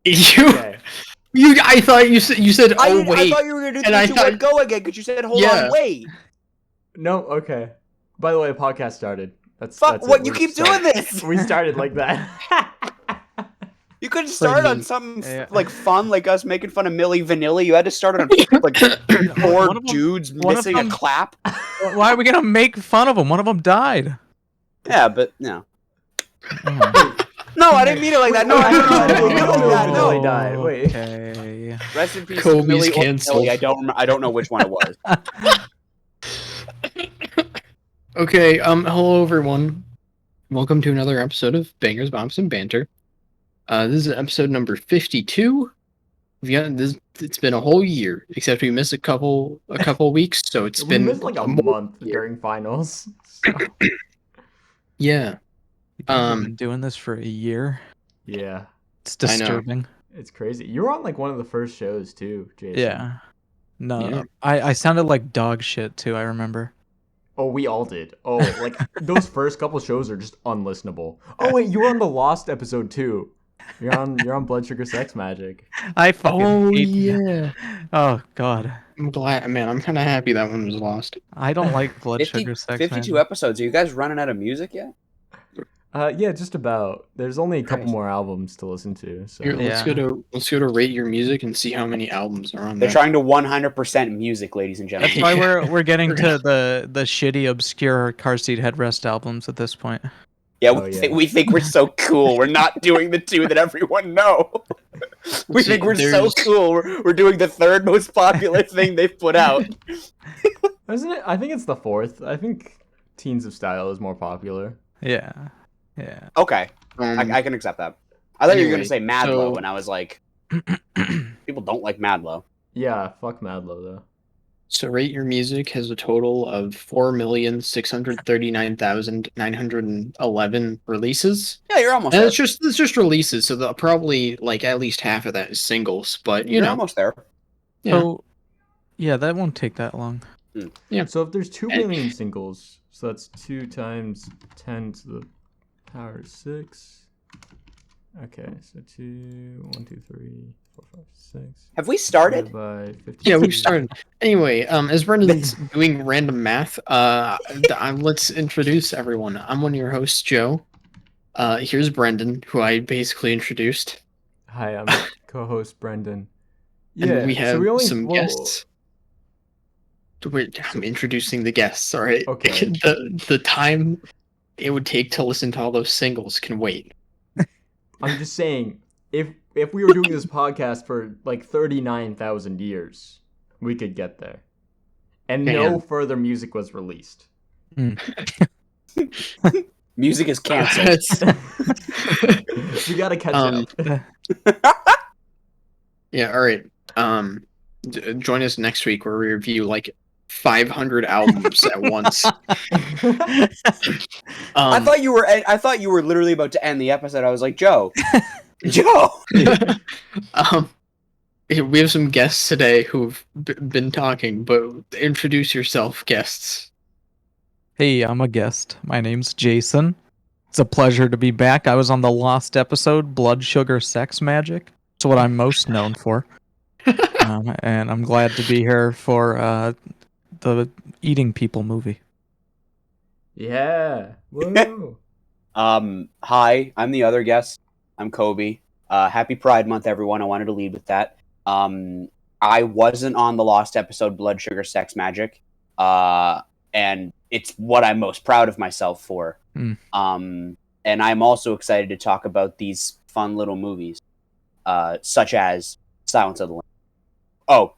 You, Okay. I thought you said. Oh wait. I thought you were gonna do And I 3, 2, thought- 1, go again because you said hold Yeah. on, wait. No, okay. By the way, the podcast started. That's Fuck, it. what? You We're keep started. doing this. We started like that. You couldn't start on me. something Yeah. like fun, like us making fun of Milli Vanilli. You had to start on like four One of them- dudes one of missing a them- clap. Why are we gonna make fun of him? One of them died. Yeah, but no. Oh. No, I didn't mean it like that. No, I didn't mean it like that. Milli No. Vanilli died. Wait. Okay. Rest in peace, Kobe's Milli or canceled. Vanilli. I don't know which one it was. Okay. Hello everyone. Welcome to another episode of Bangers, Bops, and Banter. This is episode number 52. It's been a whole year, except we missed a couple weeks, so it's We been missed like a month during finals. So. Yeah. You guys have been doing this for a year. Yeah, It's I know. disturbing. it's crazy. You were on like one of the first shows too, Jason. Yeah. No, Yeah. I sounded like dog shit too. I remember. Oh, we all did. Oh, like those first couple shows are just unlistenable. Oh wait, you were on the Lost episode too. You're on Blood Sugar Sex Magic. I fucking Oh hate yeah. Oh god. I'm glad, man. I'm kind of happy that one was lost. I don't like blood 50, sugar sex. 52 man. episodes. Are you guys running out of music yet? Yeah, just about. There's only a couple Nice. more albums to listen to. So Here, Yeah. let's go to rate your music and see how many albums are on They're there. trying to 100% music, ladies and That's gentlemen. why we're getting to the shitty obscure Car Seat Headrest albums at this point. Yeah, Oh, yeah. we think we're so cool. We're not doing the two that everyone know. We See, think we're so there's- cool. We're doing the third most popular thing they've put out. isn't it? I think it's the fourth. I think Teens of Style is more popular. Yeah. Yeah. Okay, I can accept that. I thought you were Anyway, gonna say Madlow, so- and I was like, people don't like Madlow. Yeah, fuck Madlow though. So Rate Your Music has a total of 4,639,911 releases. Yeah, you're almost And there. it's just releases, so probably like at least half of that is singles. But you You're know, almost there. yeah. So yeah, that won't take that long. Yeah. So if there's 2 billion singles, so that's 2 times 10 to the power of 6. Okay, so 2, 1, 2, 3, 4, 5, 6. Have we started? By 50. Yeah, we've started. Anyway, as Brendan's doing random math, let's introduce everyone. I'm one of your hosts, Joe. Here's Brendan, who I basically introduced. Hi, I'm co-host Brendan. And Yeah, we have so we only, some well, guests. Wait, I'm introducing the guests, alright? Okay. The time it would take to listen to all those singles can wait. I'm just saying, if we were doing this podcast for like 39,000 years, we could get there. And no Damn. further music was released. Music is canceled. That's- We gotta catch Um, up. yeah, alright. Join us next week where we review like 500 albums at once. I thought you were literally about to end the episode. I was like, Joe, Joe. We have some guests today who've been talking, but introduce yourself, guests. Hey, I'm a guest. My name's Jason. It's a pleasure to be back. I was on the lost episode, Blood Sugar Sex Magic. It's what I'm most known for. And I'm glad to be here for the Eating People movie. Yeah. Whoa. Hi, I'm the other guest. I'm Kobe. Happy Pride Month, everyone. I wanted to lead with that. I wasn't on the lost episode, Blood Sugar Sex Magic. And it's what I'm most proud of myself for. Mm. And I'm also excited to talk about these fun little movies, such as Silence of the Lambs. Oh,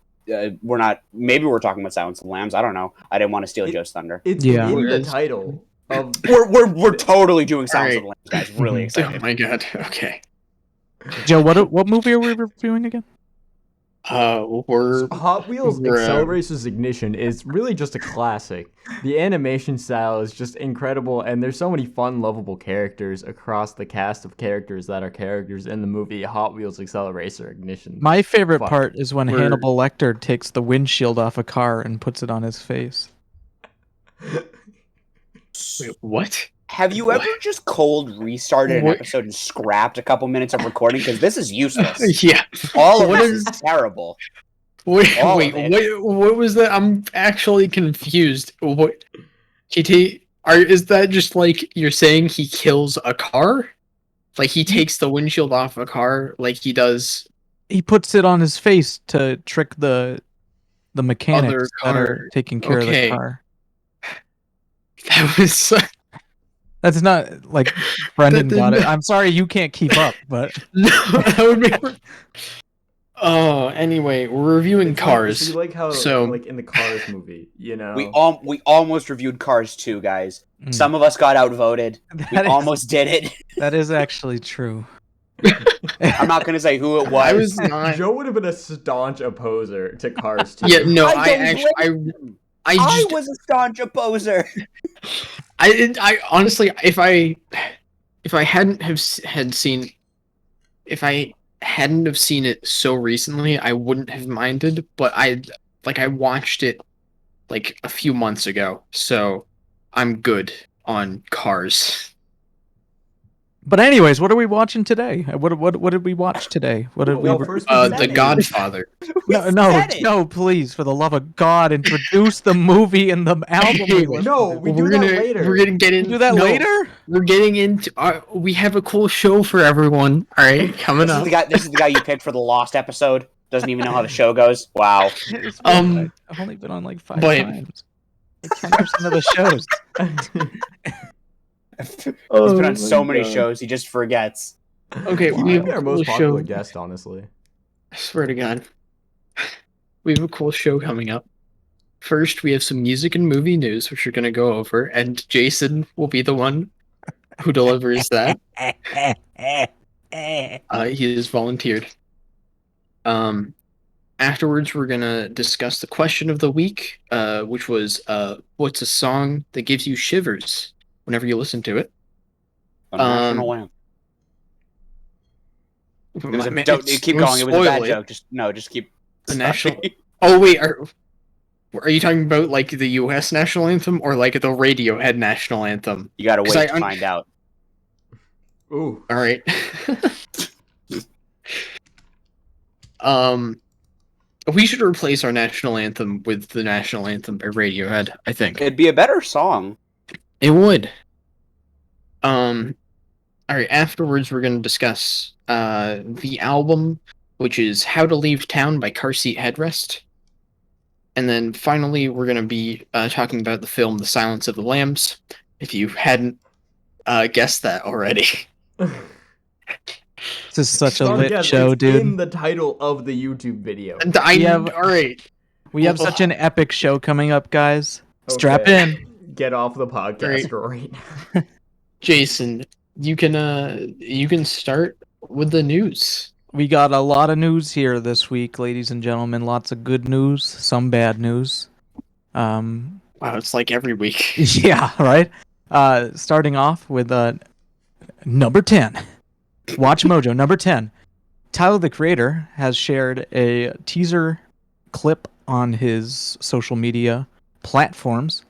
we're not. Maybe we're talking about Silence of the Lambs. I don't know. I didn't want to steal Joe's thunder. It's Yeah. in the It's- title of We're totally doing Silence of the Alright. Lambs, guys. Really Oh excited. my god, okay. Joe, what movie are we reviewing again? We're Hot Wheels We're, Accelerations Ignition is really just a classic. The animation style is just incredible, and there's so many fun, lovable characters across the cast of characters that are characters in the movie Hot Wheels Accelerator Ignition. My favorite Fuck. part is when We're- Hannibal Lecter takes the windshield off a car and puts it on his face. wait, what? Have you ever just cold restarted an What- episode and scrapped a couple minutes of recording? Because this is useless. Yeah. All of What this is- is terrible. Wait, All wait, of it. what was that? I'm actually confused. What, is that just like you're saying he kills a car? Like he takes the windshield off a car, like he does He puts it on his face to trick the mechanics other that are car. taking care of the Okay. car. That was That's not like Brendan did got it. not- I'm sorry you can't keep up, but no. That would be. Oh, anyway, we're reviewing It's Cars. Like how, So- like in the Cars movie, you know. We almost reviewed Cars 2, guys. Mm. Some of us got outvoted. We that is, almost did it. that is actually true. I'm not gonna say who it was. I was not. Joe would have been a staunch opposer to Cars 2. Yeah, no, I don't actually, blame him. I I just, was a staunch opposer. I honestly, if I hadn't have had seen, if I hadn't have seen it so recently, I wouldn't have minded. But I watched it like a few months ago, so I'm good on Cars. But anyways, what are we watching today? What did we watch today? What did Well, we? first we The said it. Godfather. No, please, for the love of God, introduce the movie and the album. we listened No, to. we do that later. We're gonna get We in. do that no, later. We're getting into. We have a cool show for everyone. All right, coming This is up. the guy. This is the guy you picked for the Lost episode. Doesn't even know how the show goes. Wow. It's been- Um, I've only been on like 5 but- times. Like 10% of the shows. He's been on so many shows, he just forgets. Okay, He we might have be a our cool most popular show. guest, honestly. I swear to God. We have a cool show coming up. First, we have some music and movie news, which we're going to go over, and Jason will be the one who delivers that. He has volunteered. Afterwards, we're going to discuss the question of the week, which was, what's a song that gives you shivers whenever you listen to it? The national anthem. It was Man, don't it's- keep don't going. It was a bad spoil it. joke. Just keep. The Sorry. national- Oh, wait, are you talking about like the U.S. national anthem or like the Radiohead national anthem? You gotta 'Cause wait I to find out. Ooh. All right. We should replace our national anthem with the national anthem by Radiohead. I think It'd be a better song. it would. All right. Afterwards, we're going to discuss the album, which is "How to Leave Town" by Car Seat Headrest, and then finally, we're going to be talking about the film "The Silence of the Lambs." If you hadn't guessed that already. This is such a Sorry, lit yes, show, it's in dude. the title of the YouTube video. All right. We have such an epic show coming up, guys. Strap Okay. in. Get off the podcast right now. Jason, you can start with the news. We got a lot of news here this week, ladies and gentlemen. Lots of good news, some bad news. Wow, it's like every week. Yeah, right. Starting off with number 10. Watch Mojo, number 10. Tyler, the creator, has shared a teaser clip on his social media platforms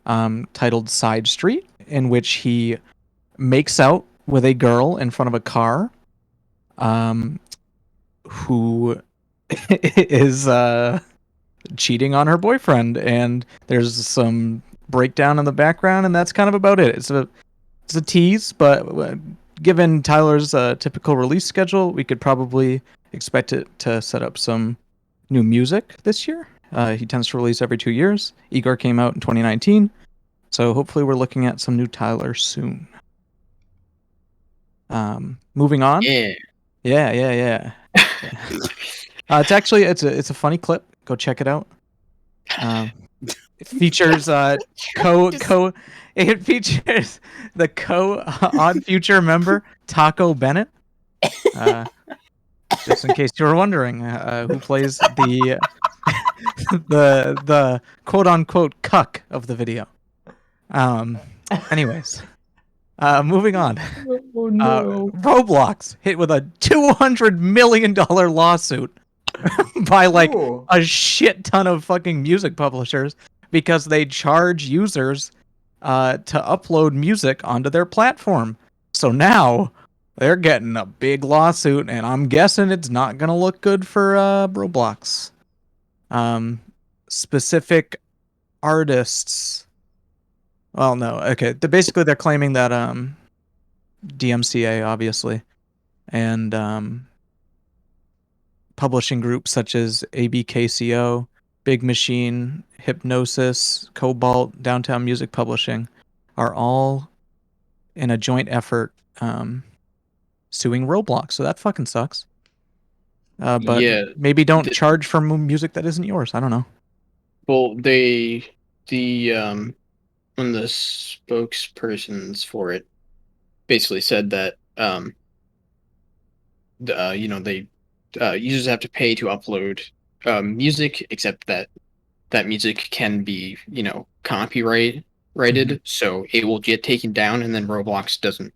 titled Side Street, in which he makes out with a girl in front of a car who is cheating on her boyfriend, and there's some breakdown in the background, and that's kind of about it. It's a tease, but given Tyler's typical release schedule, we could probably expect it to set up some new music this year. He tends to release every 2 years. Igor came out in 2019, so hopefully we're looking at some new Tyler soon. Moving on. Yeah. It's actually it's a funny clip. Go check it out. It features it features the Odd Future member Taco Bennett. Just in case you were wondering, who plays the the quote unquote cuck of the video. Anyways, moving on. Oh no. Roblox hit with a $200 million lawsuit by like Ooh. a shit ton of fucking music publishers because they charge users to upload music onto their platform. So now they're getting a big lawsuit, and I'm guessing it's not gonna look good for Roblox. Specific artists. Well, no, okay. Basically they're claiming that DMCA obviously, and publishing groups such as ABKCO, Big Machine, Hypnosis, Cobalt, Downtown Music Publishing are all in a joint effort suing Roblox. So that fucking sucks. But Yeah. maybe don't th- charge for music that isn't yours. I don't know. Well, one of the spokespersons for it basically said that they users have to pay to upload music, except that music can be copyrighted, so it will get taken down, and then Roblox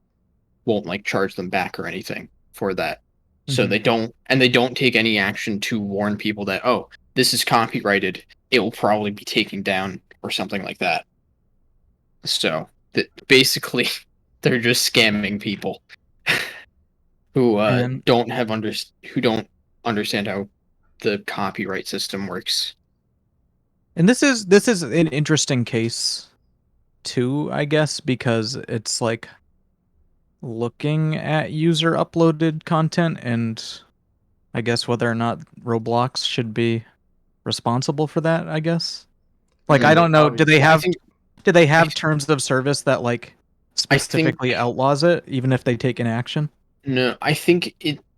won't like charge them back or anything for that. So Mhm. they don't take any action to warn people that, oh, this is copyrighted, it will probably be taken down or something like that. So basically they're just scamming people who And who don't understand how the copyright system works. and this is an interesting case too, I guess, because it's like looking at user uploaded content, and I guess whether or not Roblox should be responsible for that, I guess. Like, I don't know, do they Well, have terms of service that like I think specifically outlaws it, even if they take an action? no, I think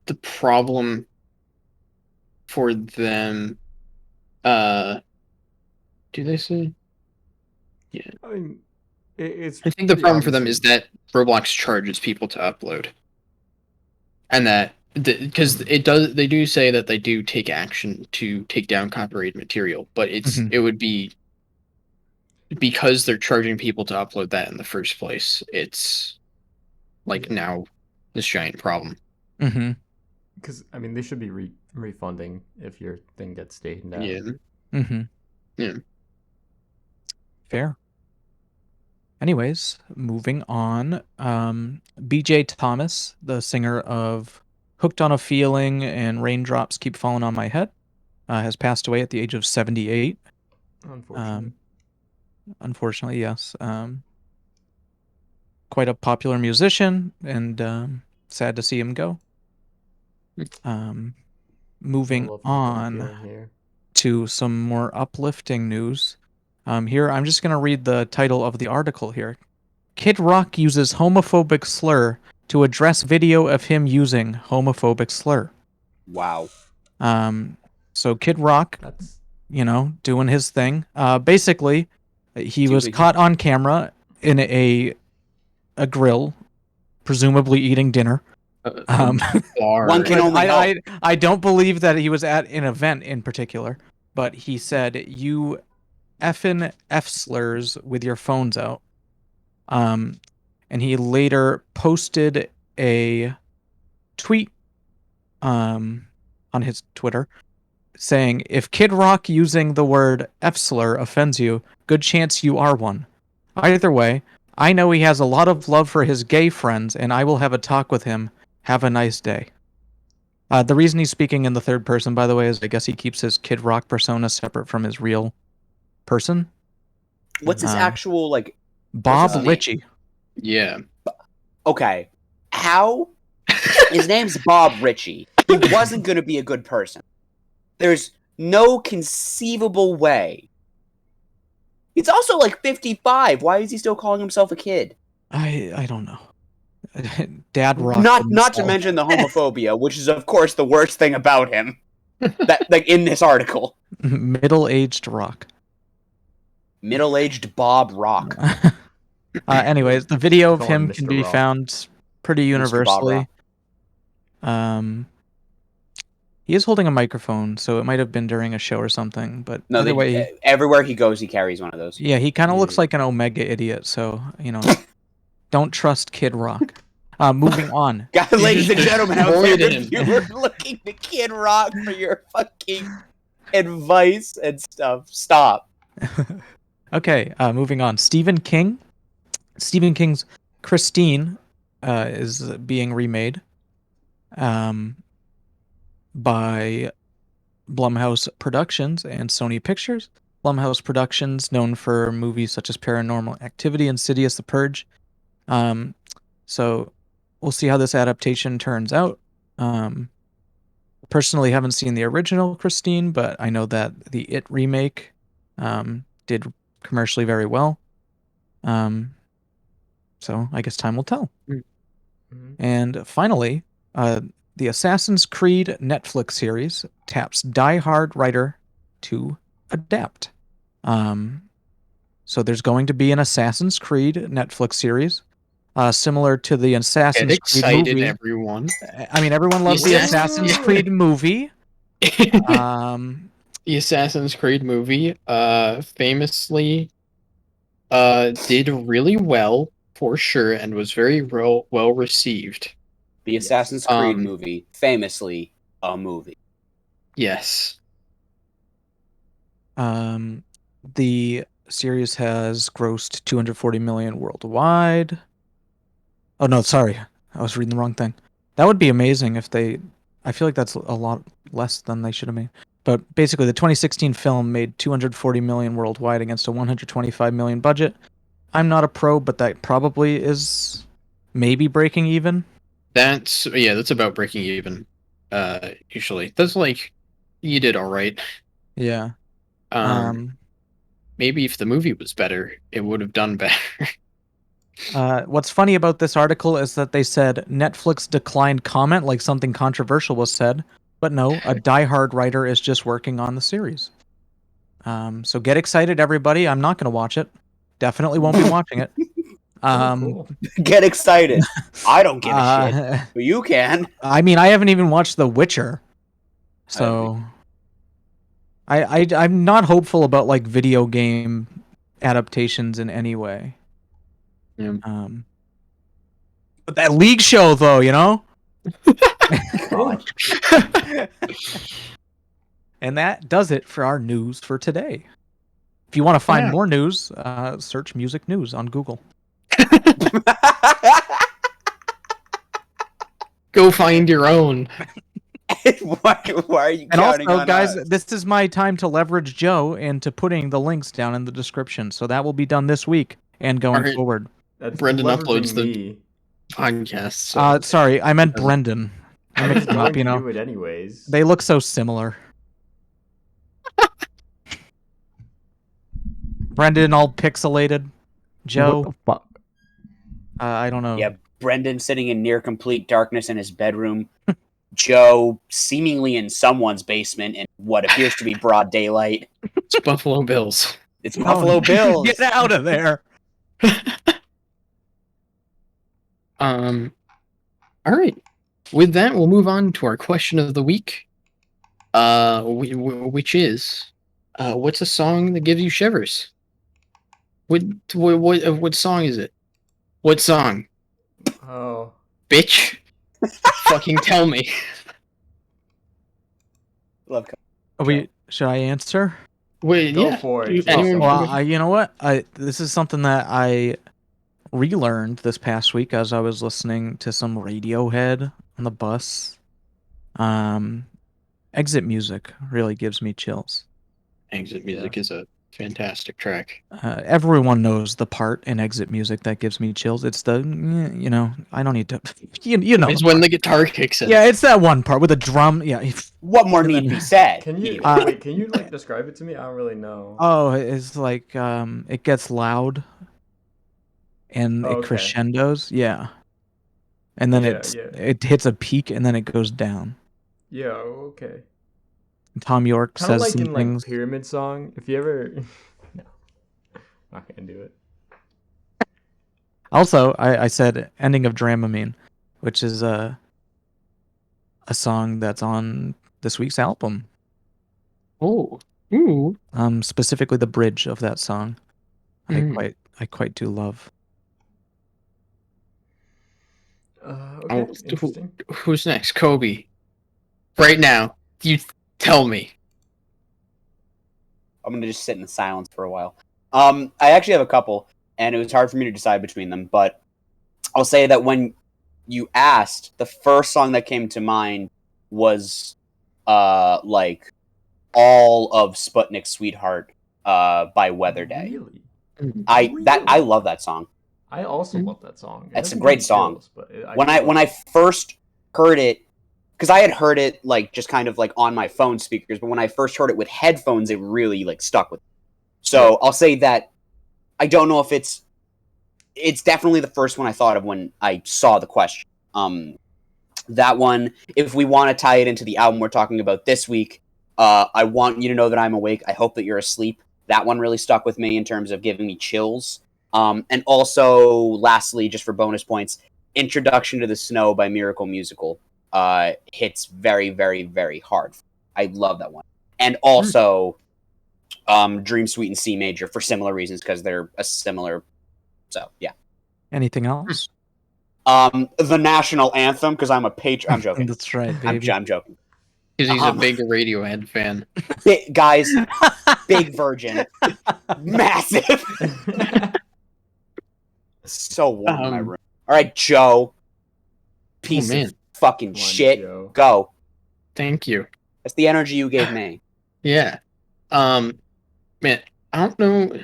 the problem for them, do they say? Yeah. I mean, it's. I think the pretty problem for obvious them is that Roblox charges people to upload. And that because they do say that they do take action to take down copyrighted material, but Mhm. it would be because they're charging people to upload that in the first place. It's like now this giant problem. Mhm. Because I mean, they should be refunding if your thing gets taken down. Yeah. Mhm. Yeah. Fair. Anyways, moving on. BJ Thomas, the singer of Hooked on a Feeling and Raindrops Keep Falling on My Head, has passed away at the age of 78. Unfortunately. Unfortunately, yes. Quite a popular musician, and sad to see him go. I Moving love Hooked on a on Feeling here. to some more uplifting news. Here, I'm just going to read the title of the article here. Kid Rock uses homophobic slur to address video of him using homophobic slur. Wow. So Kid Rock, That's doing his thing. Basically, he was Doing- caught on camera in a grill, presumably eating dinner. Bar. One can only help. I don't believe that he was at an event in particular, but he said, "You effing F slurs with your phones out." And he later posted a tweet on his Twitter saying, "If Kid Rock using the word F slur offends you, good chance you are one. Either way, I know he has a lot of love for his gay friends, and I will have a talk with him. Have a nice day." The reason he's speaking in the third person, by the way, is I guess he keeps his Kid Rock persona separate from his real person. What's his actual like? Bob his name? Ritchie. Yeah. Okay, how? His name's Bob Ritchie. He wasn't going to be a good person. There's no conceivable way. He's also like 55. Why is he still calling himself a kid? I don't know. Dad Rock. Not to mention the homophobia, which is of course the worst thing about him. That like in this article. Middle-aged Rock. Middle-aged Bob Rock. Anyways, the video of Call him him can Mr. be Rock. found pretty Mr. Bob universally. Rock. He is holding a microphone, so it might have been during a show or something. But No, either way, everywhere he goes, he carries one of those. yeah, he kind of looks Yeah. like an Omega idiot. So don't trust Kid Rock. Moving on. God, ladies and gentlemen, out Avoid there, him. if you were looking to Kid Rock for your fucking advice and stuff, stop. Okay, moving on. Stephen King Stephen King's Christine is being remade by Blumhouse Productions and Sony Pictures. Blumhouse Productions, known for movies such as Paranormal Activity, Insidious, The Purge. So we'll see how this adaptation turns out. Personally, haven't seen the original Christine, but I know that the It remake did commercially very well. So I guess time will tell. Mhm. And finally, the Assassin's Creed Netflix series taps Die Hard writer to adapt. So there's going to be an Assassin's Creed Netflix series, similar to the Get Assassin's Creed excited, movie. everyone. I mean, everyone loved the Assassin- Assassin's Creed movie. The Assassin's Creed movie famously did really well for sure and was very well received. The Assassin's Creed Um, movie, famously a movie. Yes. The series has grossed 240 million worldwide. Oh no, sorry. I was reading the wrong thing. That would be amazing if they I feel like that's a lot less than they should have made. But basically the 2016 film made 240 million worldwide against a 125 million budget. I'm not a pro, but that probably is maybe breaking even. That's about breaking even. Usually. That's like you did all right. Yeah. Maybe if the movie was better, it would have done better. What's funny about this article is that they said Netflix declined comment like something controversial was said, but no, a diehard writer is just working on the series. So get excited, everybody. I'm not going to watch it. Definitely won't be watching it. Cool. Get excited. I don't give a shit, but you can. I mean, I haven't even watched The Witcher, so I'm not hopeful about like video game adaptations in any way. Yeah. But that League show, though, you know. God. And that does it for our news for today. If you want to find Yeah. more news, search music news on Google. Go find your own. why are you And counting also, on guys, us? this is my time to leverage Joe into putting the links down in the description. So that will be done this week and going Alright. forward. That's Brendan leveraging uploads the- me. Podcast. So Sorry, I meant Brendan. I I was mixed them going up, you to know. do it anyways. They look so similar. Brendan all pixelated. Joe, What the fuck? I don't know. Yeah, Brendan sitting in near complete darkness in his bedroom. Joe seemingly in someone's basement in what appears to be broad daylight. it's Buffalo Bills. It's Buffalo Bills. Get out of there. All right. With that, we'll move on to our question of the week. Which is, what's a song that gives you shivers? What song is it? What song? Oh. Bitch. Fucking tell me. Love. Should I answer? Wait, Go yeah. for it. Anyone- Well, you know what? This is something that I relearned this past week as I was listening to some Radiohead on the bus. Exit music really gives me chills. Exit music is a fantastic track. Everyone knows the part in Exit music that gives me chills. It's the, you know, I don't need to, you know. It's when the guitar kicks in. Yeah, it's that one part with the drum. Yeah. What more need be said? Can you Anyway. wait? Can you like describe it to me? I don't really know. Oh, it's like it gets loud and it Okay. crescendos. Yeah. And then Yeah, it hits a peak and then it goes down. Yeah. Okay. Tom York Kind of says like some in things. like Pyramid Song. If you ever, no, not gonna do it. Also, I said ending of Dramamine, which is a song that's on this week's album. Oh. Ooh. Specifically the bridge of that song. Mm. I quite do love. Okay. Interesting. Who's next? Kobe. Right now. You tell me. I'm gonna just sit in silence for a while. I actually have a couple. and it was hard for me to decide between them. But I'll say that when you asked, the first song that came to mind was like all of Sputnik's "Sweetheart" by Weather Day. Really? I love that song. I also love that song. It's a great song. Chills, but When I first heard it, because I had heard it like just kind of like on my phone speakers, but when I first heard it with headphones, it really like stuck with me. So I'll say that I don't know if it's definitely the first one I thought of when I saw the question. That one, if we want to tie it into the album we're talking about this week, I Want You to Know That I'm Awake, I Hope That You're Asleep. That one really stuck with me in terms of giving me chills. And also, lastly, just for bonus points, Introduction to the Snow by Miracle Musical hits very, very, very hard. I love that one. And also, Dream Suite in C Major for similar reasons, because they're a similar... So, yeah. Anything else? The national anthem, because I'm a patron. I'm joking. That's right, baby. I'm joking. Because he's a big Radiohead fan. Guys, big virgin. Massive. So warm in my room. All right, Joe. Piece of fucking shit. Joe. Go. Thank you. That's the energy you gave me. Yeah. Man, I don't know.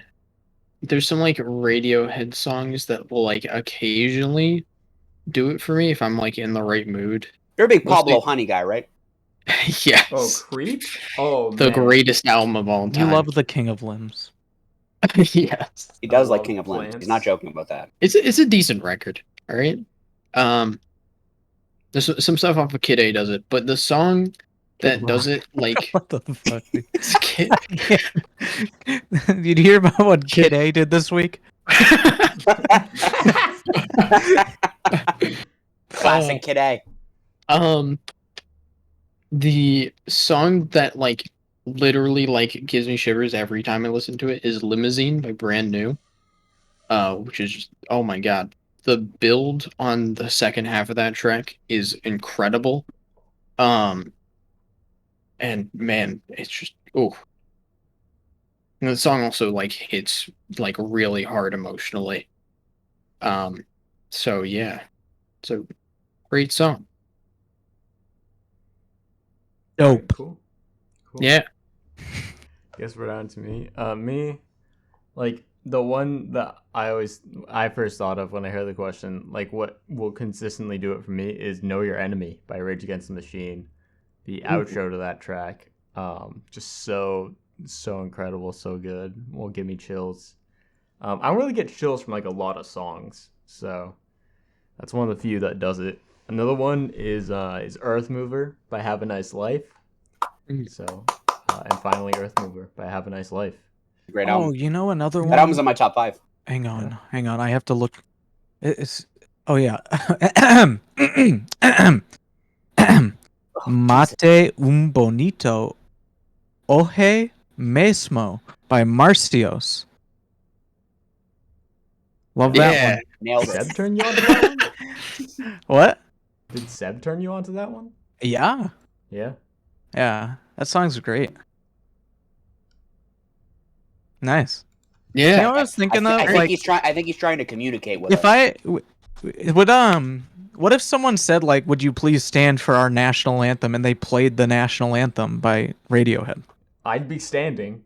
There's some like Radiohead songs that will like occasionally do it for me if I'm like in the right mood. You're a big Pablo Honey guy, right? Yes. Oh, Creep? Oh, the man. greatest album of all time. You love the King of Limbs. Yes. He does I like love King of Limbs. Plants. He's not joking about that. It's a decent record. All right. There's some stuff off of Kid A does it, but the song that does it like What the fuck? dude? it's Kid. Did you hear about what Kid A did this week? Classic Kid A. The song that like literally like gives me shivers every time I listen to it is Limousine by Brand New. Which is just, oh my god. The build on the second half of that track is incredible. And man, it's just oh. And the song also like hits like really hard emotionally. So yeah. It's a great song. Dope. Cool. Yeah. Guess we're down to me. Me, like the one that I first thought of when I heard the question, like what will consistently do it for me is "Know Your Enemy" by Rage Against the Machine. The outro to that track, just so incredible, so good. Will give me chills. I don't really get chills from like a lot of songs, so that's one of the few that does it. Another one is Earth Mover by Have a Nice Life. So, and finally Earth Mover by Have a Nice Life. Great album. Oh, you know another one? That album's on my top 5. Hang on. I have to look. It's. Oh yeah. Mate un bonito oje mesmo by Marcios. Love that one. Nailed Did it. Seb turn you on to that one? What? Did Seb turn you on to that one? Yeah. Yeah. Yeah. That song's great. Nice. Yeah. You know what I was thinking of? I Like, think he's trying to communicate with if us. what if someone said, like, would you please stand for our national anthem, and they played the national anthem by Radiohead? I'd be standing.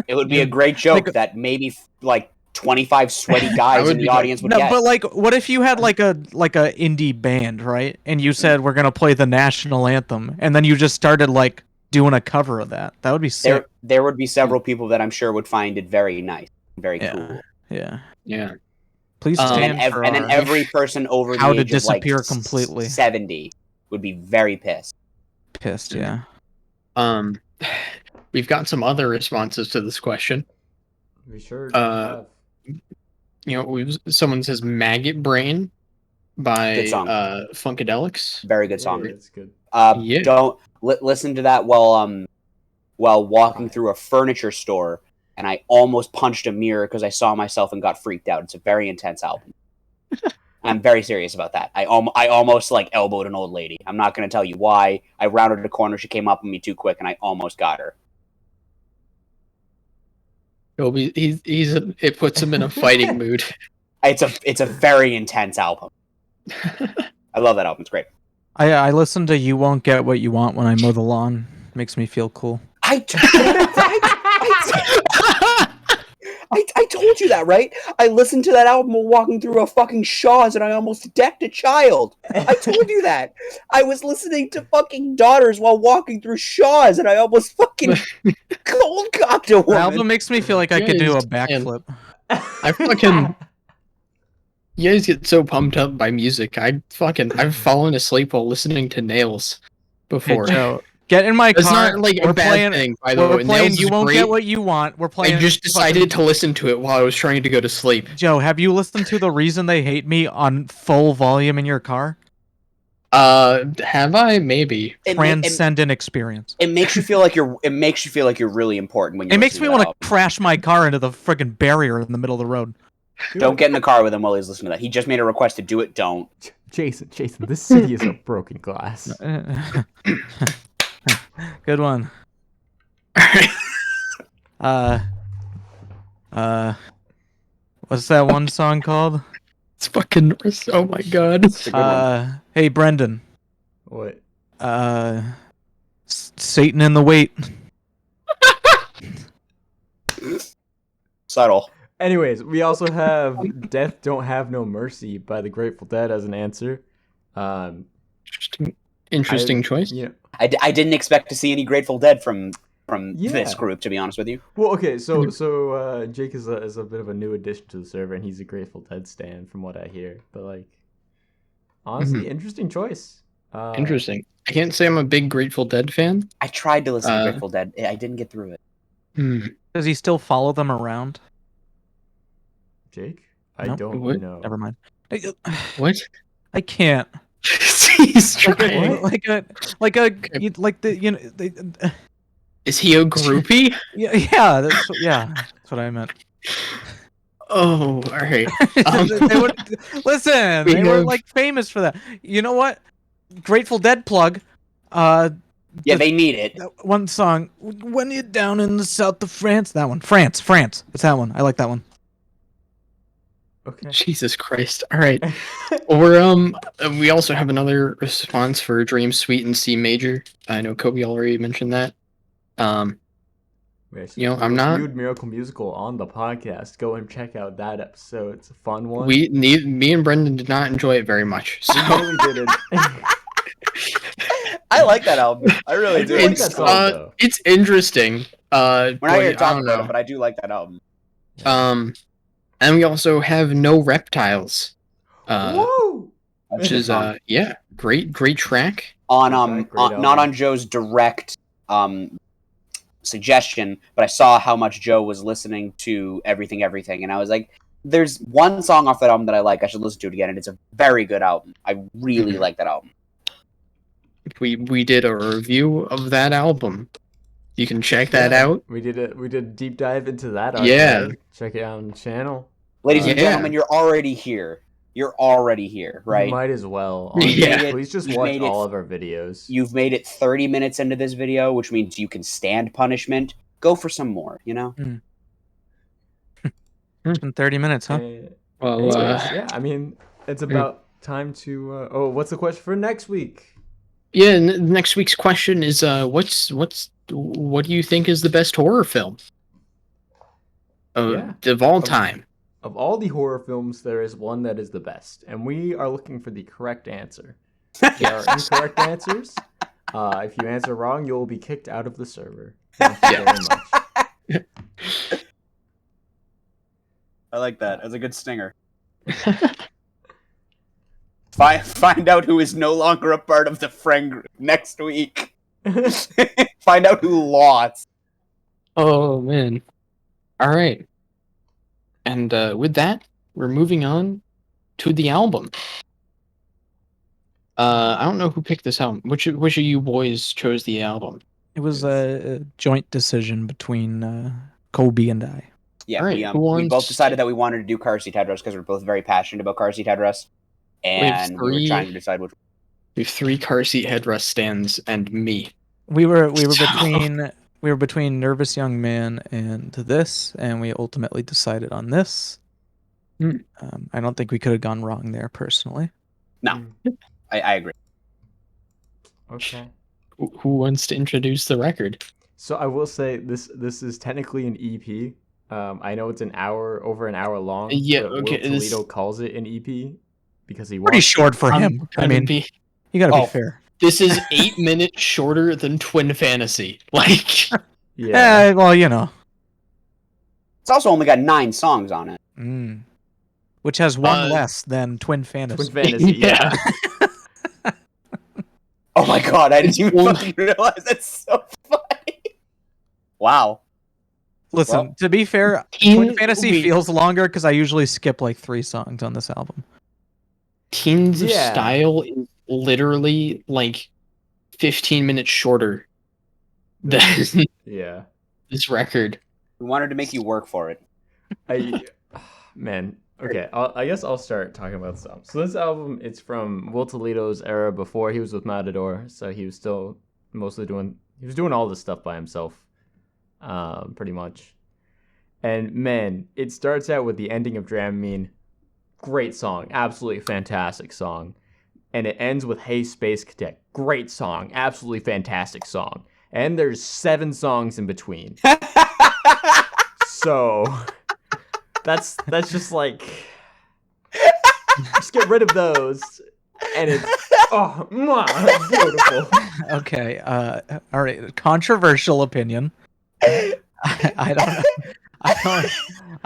It would be a great joke that maybe like 25 sweaty guys in the audience would No, get. but like, what if you had like a indie band, right? And you said we're gonna play the national anthem, and then you just started like doing a cover of that. That would be sick. There would be several people that I'm sure would find it very nice, very cool. Yeah. Yeah. Please stand for and then every person over How the to age of like Disappear Completely. 70 would be very pissed. Yeah. We've got some other responses to this question. We sure have. You know, someone says "Maggot Brain" by Good song. Funkadelics. Very good song. Yeah, it's good. Don't listen to that while walking through a furniture store, and I almost punched a mirror because I saw myself and got freaked out. It's a very intense album. I'm very serious about that. I almost like elbowed an old lady. I'm not going to tell you why. I rounded a corner. She came up on me too quick, and I almost got her. Kobe, it puts him in a fighting mood. It's a very intense album. I love that album. It's great. I listen to "You Won't Get What You Want When I Mow the Lawn." Makes me feel cool. I told you that, right? I listened to that album while walking through a fucking Shaw's and I almost decked a child. I told you that. I was listening to fucking Daughters while walking through Shaw's and I almost fucking cold cocked a The woman. album makes me feel like I could do a backflip. I fucking. You guys get so pumped up by music. I've fallen asleep while listening to Nails Hey, before. Joe, get in my It's car. not like we're a bad playing, thing, by the we're way. playing Nails "You is Won't great. Get What You Want." We're playing. I just decided to listen to it while I was trying to go to sleep. Joe, have you listened to "The Reason They Hate Me" on full volume in your car? Have I? Maybe. Transcendent experience. It makes you feel like you're. It makes you feel like you're really important when you. It makes me want to to crash my car into the friggin' barrier in the middle of the road. Don't get in the car with him while he's listening to that. He just made a request to do it. Don't. Jason, this city is a broken glass. Good one. What's that one song called? It's fucking. Oh my god. It's a good one. Hey Brendan. What? Satan in the Wait. Subtle. Anyways, we also have "Death Don't Have No Mercy" by the Grateful Dead as an answer. Interesting choice. Yeah. I didn't expect to see any Grateful Dead from Yeah. this group, to be honest with you. Well, okay, so Jake is a bit of a new addition to the server, and he's a Grateful Dead stan, from what I hear. But like, honestly, interesting choice. Interesting. I can't say I'm a big Grateful Dead fan. I tried to listen to Grateful Dead. I didn't get through it. Does he still follow them around? Jake, I No, don't what? know. Never mind. What? I can't. He's trying. Like the you know Is he a groupie? yeah that's what I meant. Oh, all right. They would listen. We They were have- like famous for that. You know what? Grateful Dead plug. Yeah, they need it. That one song, "When You're Down in the South of France." That one, France. It's that one. I like that one. Okay. Jesus Christ! All right. Or we also have another response for Dream Suite in C major. I know Kobe already mentioned that. Wait, You know, we I'm not- reviewed Miracle Musical on the podcast. Go and check out that episode. It's a fun one. Me and Brendan did not enjoy it very much. So We really didn't. I like that album. I really I do. do like it's that song, though. it's interesting. We're not here to but I talk don't about know. it, but I do like that album. And we also have No Reptiles. Woo! Which is great track. On Great album. not on Joe's direct suggestion, but I saw how much Joe was listening to Everything, and I was like, there's one song off that album that I like. I should listen to it again, and it's a very good album. I really like that album. We did a review of that album. You can check that out. We did a deep dive into that. Yeah. archive. Check it out on the channel. Ladies and Yeah. gentlemen, you're already here. You're already here, right? You might as well. Yeah. Honestly. Please just You watch made it- all of our videos. You've made it 30 minutes into this video, which means you can stand punishment. Go for some more, you know? It's been 30 minutes, huh? Well, Anyways, yeah, I mean, it's about time to. What's the question for next week? yeah. Next week's question is what do you think is the best horror film of all time? Of all the horror films, there is one that is the best, and we are looking for the correct answer. There are incorrect answers. If you answer wrong, you will be kicked out of the server. Thank you very much. I like that. That's a good stinger. Find out who is no longer a part of the friend group next week. Find out who lost. Oh man! All right. And with that, we're moving on to the album. I don't know who picked this album. Which of you boys chose the album? It was a joint decision between Kobe and I. Yeah, All right, who we wants- both decided that we wanted to do Car Seat Headrest because we're both very passionate about Car Seat Headrest. And we were three- trying to decide which. We have 3 car seat headrest stands and me. We were So- we were between Nervous Young Man and this, and we ultimately decided on this. Hmm. I don't think we could have gone wrong there, personally. No, I agree. Okay. Who wants to introduce the record? So I will say this is technically an EP. I know it's over an hour long. Yeah, but okay, Will Toledo calls it an EP because he Pretty wants short for him. I Trying to mean, be- you gotta be Oh. fair. This is 8 minutes shorter than Twin Fantasy. Like, Yeah. Well, you know. It's also only got 9 songs on it. Which has one Uh, less than Twin Fantasy. Twin Fantasy, yeah. Oh my god, I didn't even Well- fucking realize that's so funny. Wow. Listen, Well, to be fair, Teen- Twin Fantasy wait. feels longer because I usually skip like 3 songs on this album. Teens of Yeah. Style is literally like 15 minutes shorter than Yeah. this record. we wanted to make you work for it. Man, okay. I guess I'll start talking about this album. So this album, it's from Will Toledo's era before he was with Matador. So he was still mostly doing all this stuff by himself, pretty much. And man, it starts out with the ending of Dramamine. Great song, absolutely fantastic song. And it ends with Hey Space Cadet. Great song, absolutely fantastic song. And there's 7 songs in between. So that's just like, just get rid of those, and it's beautiful. Okay, all right. Controversial opinion. I don't know.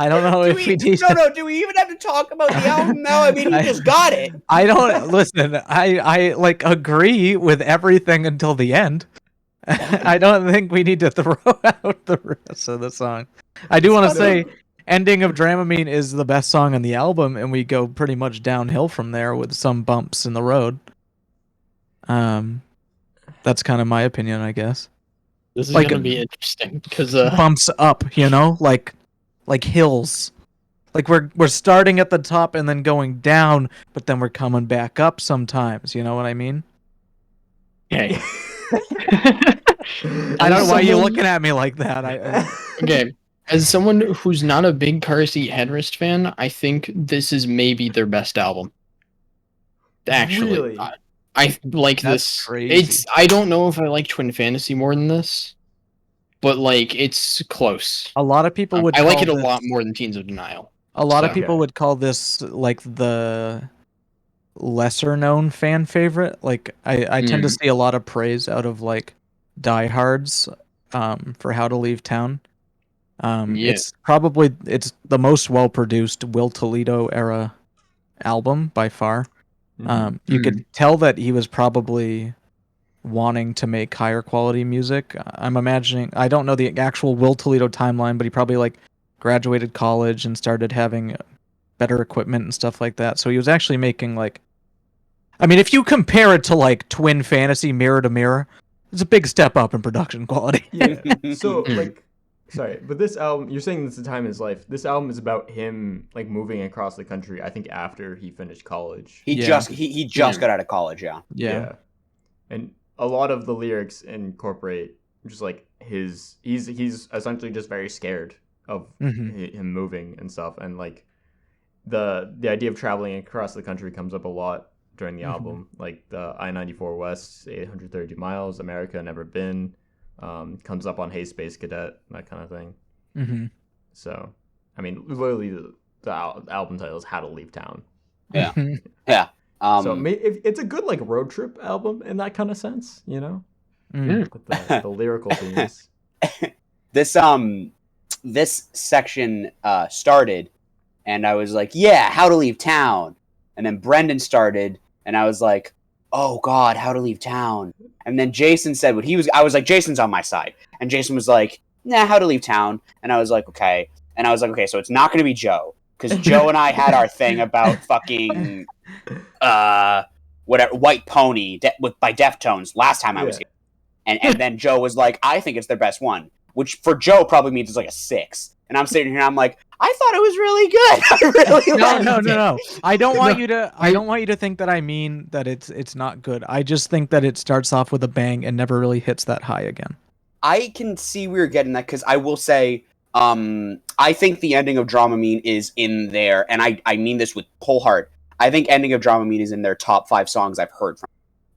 I don't know if we need. No, do we even have to talk about the album now? I mean, you just got it. I don't listen. I like agree with everything until the end. I don't think we need to throw out the rest of the song. I do want to say, "Ending of Dramamine" is the best song on the album, and we go pretty much downhill from there with some bumps in the road. That's kind of my opinion, I guess. This is Like- gonna be interesting because Bumps up, you know, like hills. Like we're starting at the top and then going down, but then we're coming back up sometimes. You know what I mean? okay. I don't know why you're looking at me like that. Okay, as someone who's not a big Car Seat Headrest fan, I think this is maybe their best album. Actually, Really? I like That's this. crazy. I don't know if I like Twin Fantasy more than this, but like it's close. A lot of people would. I like call it a this- lot more than Teens of Denial. A lot of So- people would call this like the lesser known fan favorite. Like I tend to see a lot of praise out of like diehards for How to Leave Town. Yeah. It's the most well produced Will Toledo era album by far. You could tell that he was probably wanting to make higher quality music. I'm imagining, I don't know the actual Will Toledo timeline, but he probably like graduated college and started having better equipment and stuff like that. So he was actually making like, I mean, if you compare it to like Twin Fantasy Mirror to Mirror, it's a big step up in production quality. Yeah. So like, sorry, but this album, you're saying this is the time in his life. This album is about him like moving across the country. I think after he finished college. He Yeah. just got out of college, yeah. Yeah. And a lot of the lyrics incorporate just like he's essentially just very scared of him moving and stuff, and like the idea of traveling across the country comes up a lot during the album, like the I-94 West, 830 miles, America never been, comes up on Hey Space Cadet, that kind of thing. So, I mean, literally the album title is How to Leave Town. Yeah. Yeah. So it's a good like road trip album in that kind of sense, you know, with the lyrical themes. This section started, and I was like, "Yeah, How to Leave Town," and then Brendan started, and I was like, "Oh God, How to Leave Town," and then Jason said what he was. I was like, "Jason's on my side," and Jason was like, "Nah, How to Leave Town," and I was like, "Okay," and I was like, "Okay, so it's not going to be Joe." Because Joe and I had our thing about fucking whatever White Pony by Deftones last time I was here, and then Joe was like, "I think it's their best one," which for Joe probably means it's like a 6. And I'm sitting here and I'm like, "I thought it was really good. I really liked it." No. I don't want you to. I don't want you to think that I mean that it's not good. I just think that it starts off with a bang and never really hits that high again. I can see where you're getting that, because I will say, I think the ending of Dramamine is in there, and I mean this with whole heart. I think ending of Dramamine is in their top 5 songs I've heard from.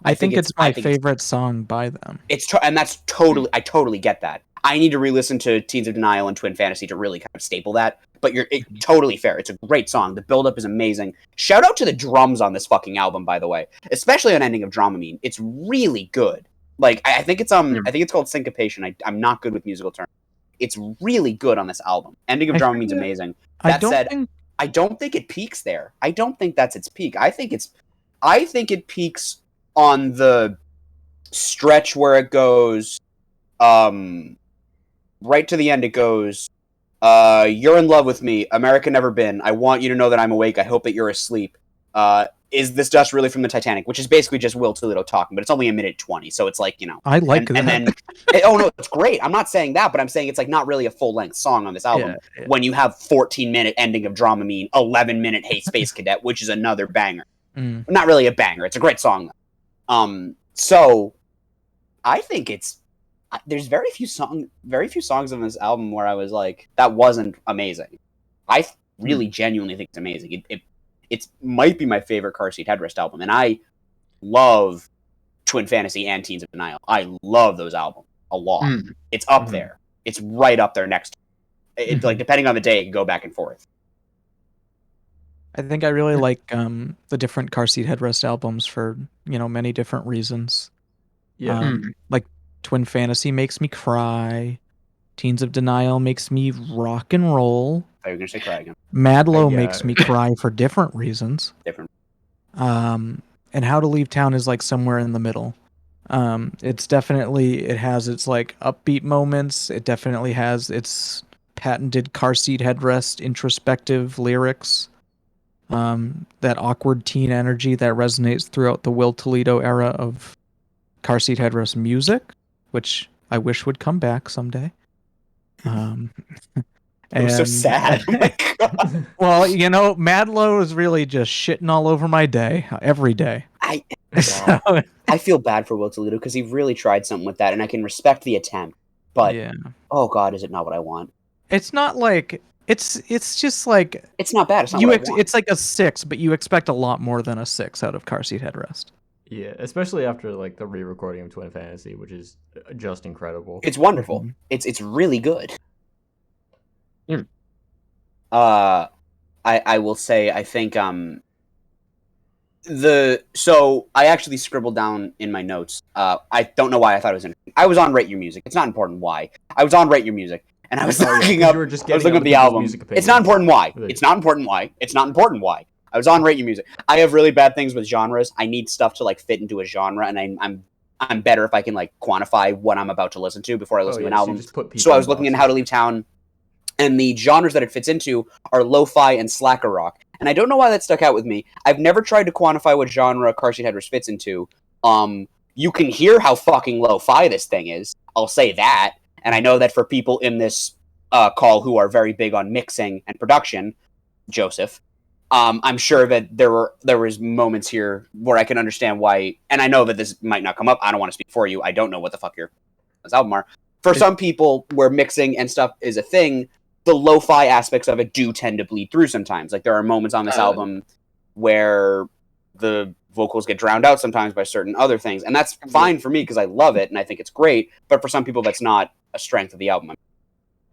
I think it's my favorite song by them. And that's totally, I totally get that. I need to re-listen to Teens of Denial and Twin Fantasy to really kind of staple that. But totally fair. It's a great song. The build-up is amazing. Shout out to the drums on this fucking album, by the way, especially on Ending of Dramamine. It's really good. Like, I think it's I think it's called Syncopation. I'm not good with musical terms. It's really good on this album. Ending of Dramamine's amazing. That said, I don't think it peaks there. I don't think that's its peak. I think it peaks on the stretch where it goes, right to the end. It goes, "You're in love with me, America never been. I want you to know that I'm awake. I hope that you're asleep. Is this dust really from the Titanic?" Which is basically just Will Toledo talking, but it's only a minute 20, so it's like, I like that. And then, oh no, it's great. I'm not saying that, but I'm saying it's like not really a full length song on this album. Yeah. When you have 14-minute Ending of Dramamine, 11-minute Hey Space Cadet, which is another banger. Not really a banger. It's a great song though. So I think there's very few songs on this album where I was like, that wasn't amazing. I really genuinely think it's amazing. It might be my favorite Car Seat Headrest album, and I love Twin Fantasy and Teens of Denial. I love those albums a lot. It's up there. It's right up there next. Like, depending on the day, it can go back and forth. I think I really like the different Car Seat Headrest albums for, many different reasons. Yeah. Like Twin Fantasy makes me cry. Teens of Denial makes me rock and roll. I was going to say cry again. Madlow makes me cry for different reasons. And How to Leave Town is like somewhere in the middle. It has its like upbeat moments. It definitely has its patented Car Seat Headrest introspective lyrics. That awkward teen energy that resonates throughout the Will Toledo era of Car Seat Headrest music, which I wish would come back someday. It was so sad. Oh my God. Well, Madlow is really just shitting all over my day, every day. I feel bad for Will Toledo, because he really tried something with that, and I can respect the attempt. But, oh God, is it not what I want? It's not like... It's just like... It's not bad. It's not what I want. It's like a 6, but you expect a lot more than a 6 out of Car Seat Headrest. Yeah, especially after like the re-recording of Twin Fantasy, which is just incredible. It's wonderful. It's really good. I will say, I think so I actually scribbled down in my notes. I don't know why I thought it was interesting. I was on Rate Your Music. It's not important why. I was on Rate Your Music, and I was looking up the album. It's not important why. It's not important why. It's not important why. I was on Rate Your Music. I have really bad things with genres. I need stuff to like fit into a genre, and I'm better if I can like quantify what I'm about to listen to before I listen to an album. So I was looking at How to Leave Town, and the genres that it fits into are lo-fi and slacker rock. And I don't know why that stuck out with me. I've never tried to quantify what genre Car Seat Headrest fits into. You can hear how fucking lo-fi this thing is. I'll say that. And I know that for people in this call who are very big on mixing and production, Joseph, I'm sure that there was moments here where I can understand why. And I know that this might not come up. I don't want to speak for you. I don't know what the fuck your album are. For some people, where mixing and stuff is a thing, the lo-fi aspects of it do tend to bleed through sometimes. Like, there are moments on this album where the vocals get drowned out sometimes by certain other things, and that's fine for me because I love it and I think it's great. But for some people, that's not a strength of the album.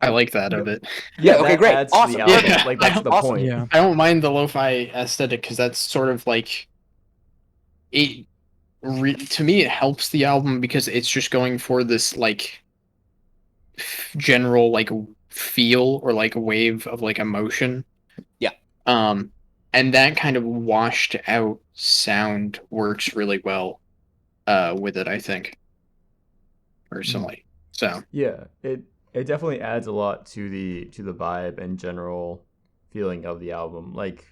I like that of it. Yeah, okay, great. Awesome. Yeah, like, that's the point. Yeah. I don't mind the lo-fi aesthetic, because that's sort of like... to me, it helps the album, because it's just going for this, like, general, like, feel or, like, a wave of, like, emotion. Yeah. And that kind of washed out sound works really well with it, I think. Personally. So. Yeah, it definitely adds a lot to the vibe and general feeling of the album. Like,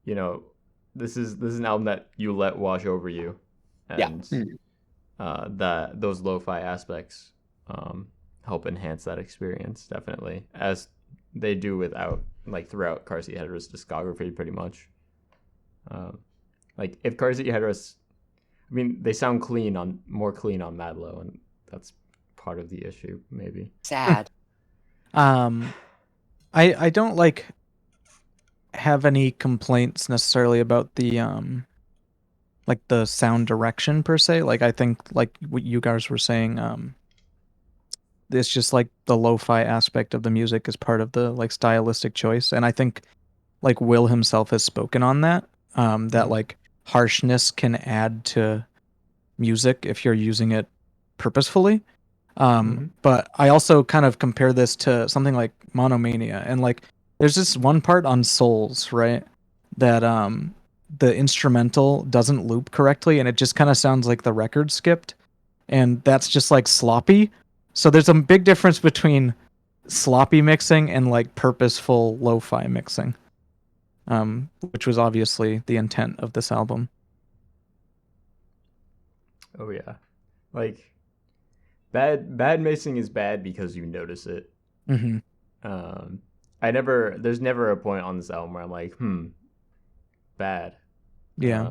this is an album that you let wash over you, and that those lo-fi aspects help enhance that experience, definitely, as they do throughout Car Seat Headrest's discography, pretty much. Like, if Car Seat Headrest, I mean, they sound more clean on Madlow, and that's part of the issue, maybe. Sad. I don't like have any complaints necessarily about the like the sound direction per se. Like I think like what you guys were saying, it's just like the lo-fi aspect of the music is part of the like stylistic choice, and I think like Will himself has spoken on that. That like harshness can add to music if you're using it purposefully. But I also kind of compare this to something like Monomania, and like there's this one part on Souls, right? That the instrumental doesn't loop correctly and it just kind of sounds like the record skipped, and that's just like sloppy. So there's a big difference between sloppy mixing and like purposeful lo-fi mixing. Which was obviously the intent of this album. Oh yeah, like bad mixing is bad because you notice it. Mm-hmm. There's never a point on this album where I'm like, bad. Yeah.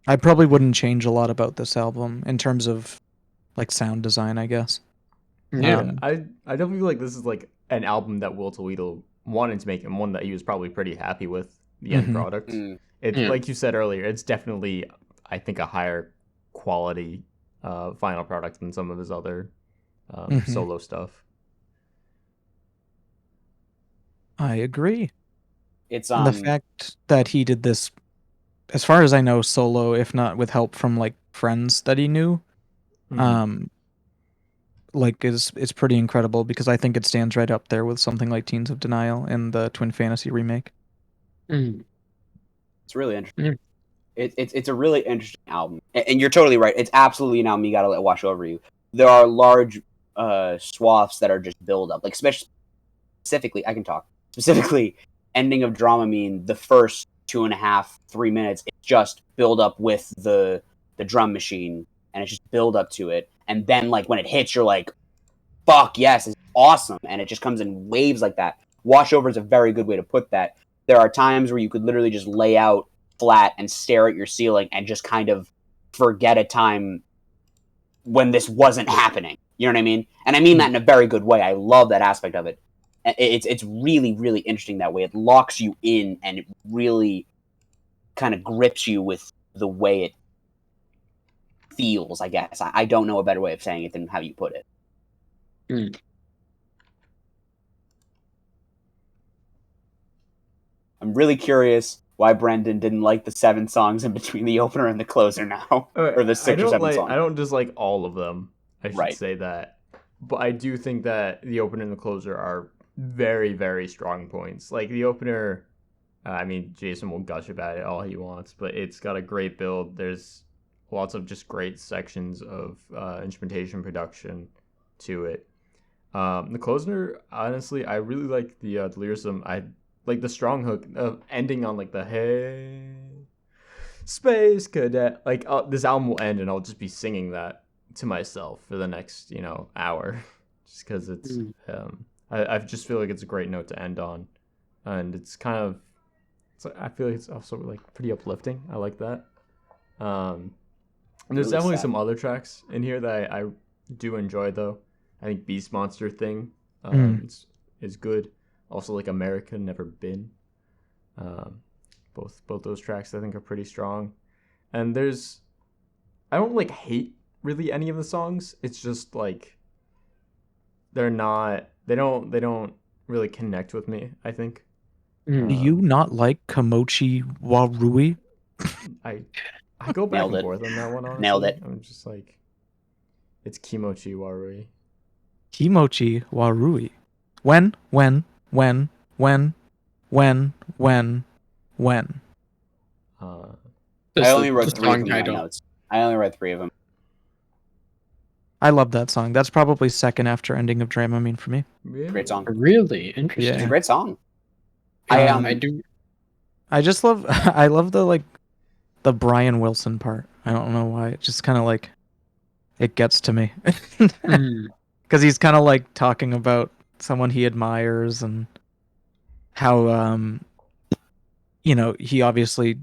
I probably wouldn't change a lot about this album in terms of like sound design, I guess. Yeah. I don't feel like this is like an album that Will Toledo wanted to make and one that he was probably pretty happy with the end product. It's like you said earlier, it's definitely, I think, a higher quality final product than some of his other solo stuff. I agree. It's and the fact that he did this, as far as I know, solo, if not with help from like friends that he knew, like is pretty incredible, because I think it stands right up there with something like Teens of Denial and the Twin Fantasy remake. It's really interesting. It's a really interesting album, and you're totally right. It's absolutely an album you gotta let wash over you. There are large swaths that are just build up, like specifically, I can talk specifically. Ending of Dramamine, the first 2.5-3 minutes, it's just build up with the drum machine, and it's just build up to it, and then like when it hits, you're like, "Fuck yes, it's awesome!" And it just comes in waves like that. Washover is a very good way to put that. There are times where you could literally just lay out flat and stare at your ceiling and just kind of forget a time when this wasn't happening. You know what I mean? And I mean that in a very good way. I love that aspect of it. It's really, really interesting that way. It locks you in, and it really kind of grips you with the way it feels, I guess. I don't know a better way of saying it than how you put it. I'm really curious why Brendan didn't like the 7 songs in between the opener and the closer now. Or the 6 or 7 songs. I don't dislike all of them. I should say that. But I do think that the opener and the closer are very, very strong points. Like the opener, I mean, Jason will gush about it all he wants, but it's got a great build. There's lots of just great sections of instrumentation production to it. The closer, honestly, I really like the lyricism. I like the strong hook ending on like the "Hey Space Cadet." Like this album will end and I'll just be singing that to myself for the next hour, just because it's I just feel like it's a great note to end on, and it's kind of I feel like it's also like pretty uplifting. I like that. And there's really definitely some other tracks in here that I do enjoy though. I think Beast Monster thing is good. Also like America Never Been. Both those tracks I think are pretty strong. And I don't like hate really any of the songs. It's just like they don't really connect with me, I think. Do you not like Kimochi Warui? I go back and forth on that one, honestly. Nailed it. I'm just like, it's Kimochi Warui. Kimochi Warui. When? I only wrote 3 of them in my notes. I only read 3 of them. I love that song. That's probably second after Ending of Dramamine for me. Really? Great song. Really interesting. It's a great song. I do. I just love. I love the Brian Wilson part. I don't know why. It just kind of like it gets to me because he's kind of like talking about someone he admires and how he obviously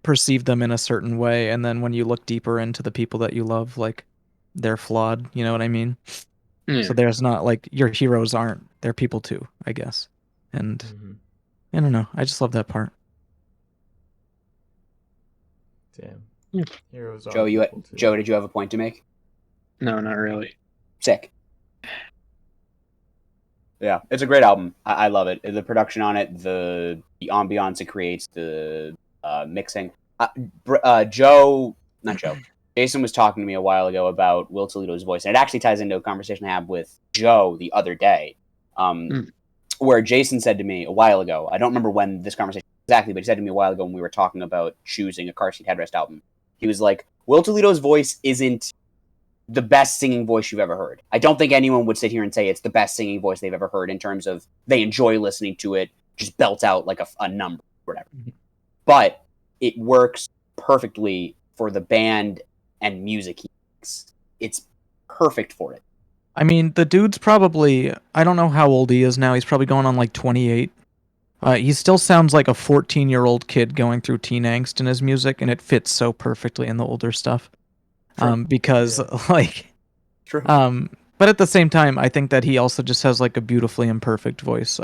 perceived them in a certain way, and then when you look deeper into the people that you love, like they're flawed. You know what I mean? Yeah. So there's not like your heroes aren't. They're people too, I guess. And Mhm. I don't know. I just love that part. Damn. Yeah. Heroes are Joe, people too. Joe, did you have a point to make? No, not really. Sick. Yeah, it's a great album. I love it. The production on it, the ambiance it creates, the mixing. Jason was talking to me a while ago about Will Toledo's voice, and it actually ties into a conversation I had with Joe the other day, where Jason said to me a while ago, I don't remember when this conversation exactly, but he said to me a while ago when we were talking about choosing a Car Seat Headrest album, he was like, Will Toledo's voice isn't the best singing voice you've ever heard. I don't think anyone would sit here and say it's the best singing voice they've ever heard in terms of they enjoy listening to it, just belt out like a number or whatever. But it works perfectly for the band and music he makes. It's perfect for it. I mean, the dude's probably, I don't know how old he is now. He's probably going on like 28. He still sounds like a 14-year-old kid going through teen angst in his music, and it fits so perfectly in the older stuff. Because True. But at the same time, I think that he also just has like a beautifully imperfect voice.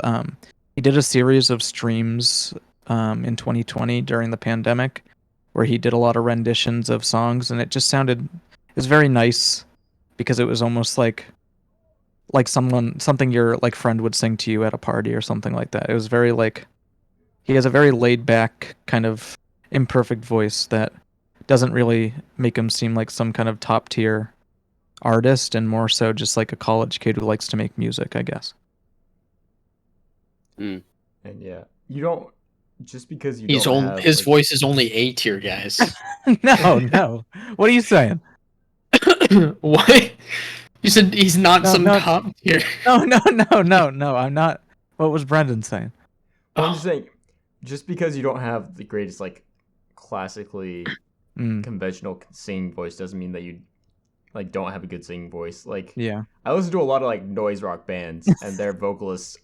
He did a series of streams in 2020 during the pandemic where he did a lot of renditions of songs, and it just sounded, it was very nice because it was almost like something your like friend would sing to you at a party or something like that. It was very like, he has a very laid back kind of imperfect voice that doesn't really make him seem like some kind of top tier artist, and more so just like a college kid who likes to make music, I guess. And yeah, you don't, just because you He's don't old. have His like, voice is only A tier, guys. No. What are you saying? What? You said he's not some No. top tier. No. I'm not. What was Brendan saying? Well, I'm just saying, just because you don't have the greatest like classically conventional singing voice doesn't mean that you like don't have a good singing voice. Like, Yeah. I listen to a lot of like noise rock bands, and their vocalists,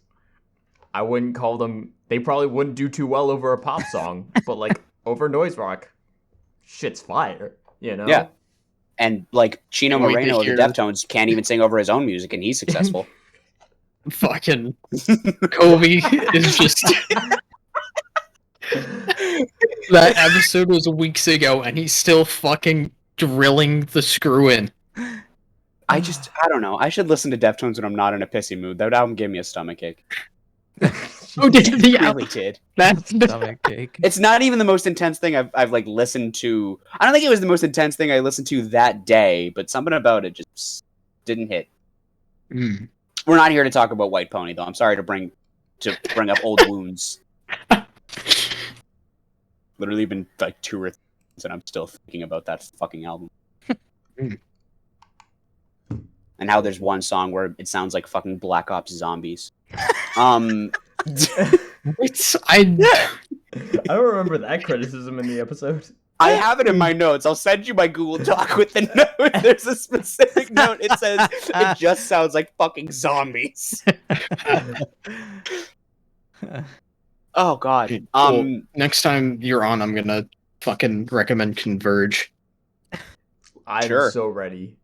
I wouldn't call them, they probably wouldn't do too well over a pop song, but like over noise rock, shit's fire, you know? Yeah. And like Chino Wait to Moreno of the hear- Deftones can't even sing over his own music, and he's successful. Fucking Kobe is just. That episode was weeks ago, and he's still fucking drilling the screw in. I don't know. I should listen to Deftones when I'm not in a pissy mood. That album gave me a stomachache. Oh, did It the really did. That's Stomach ache. It's not even the most intense thing I've like listened to. I don't think it was the most intense thing I listened to that day, but something about it just didn't hit. Mm. We're not here to talk about White Pony, though. I'm sorry to bring up old wounds. Literally been like 2 or 3 years, and I'm still thinking about that fucking album. And how there's one song where it sounds like fucking Black Ops Zombies. I don't remember that criticism in the episode. I have it in my notes. I'll send you my Google Doc with the note. There's a specific note. It says it just sounds like fucking zombies. Oh god. Well, next time you're on, I'm gonna fucking recommend Converge. I'm Sure. so ready.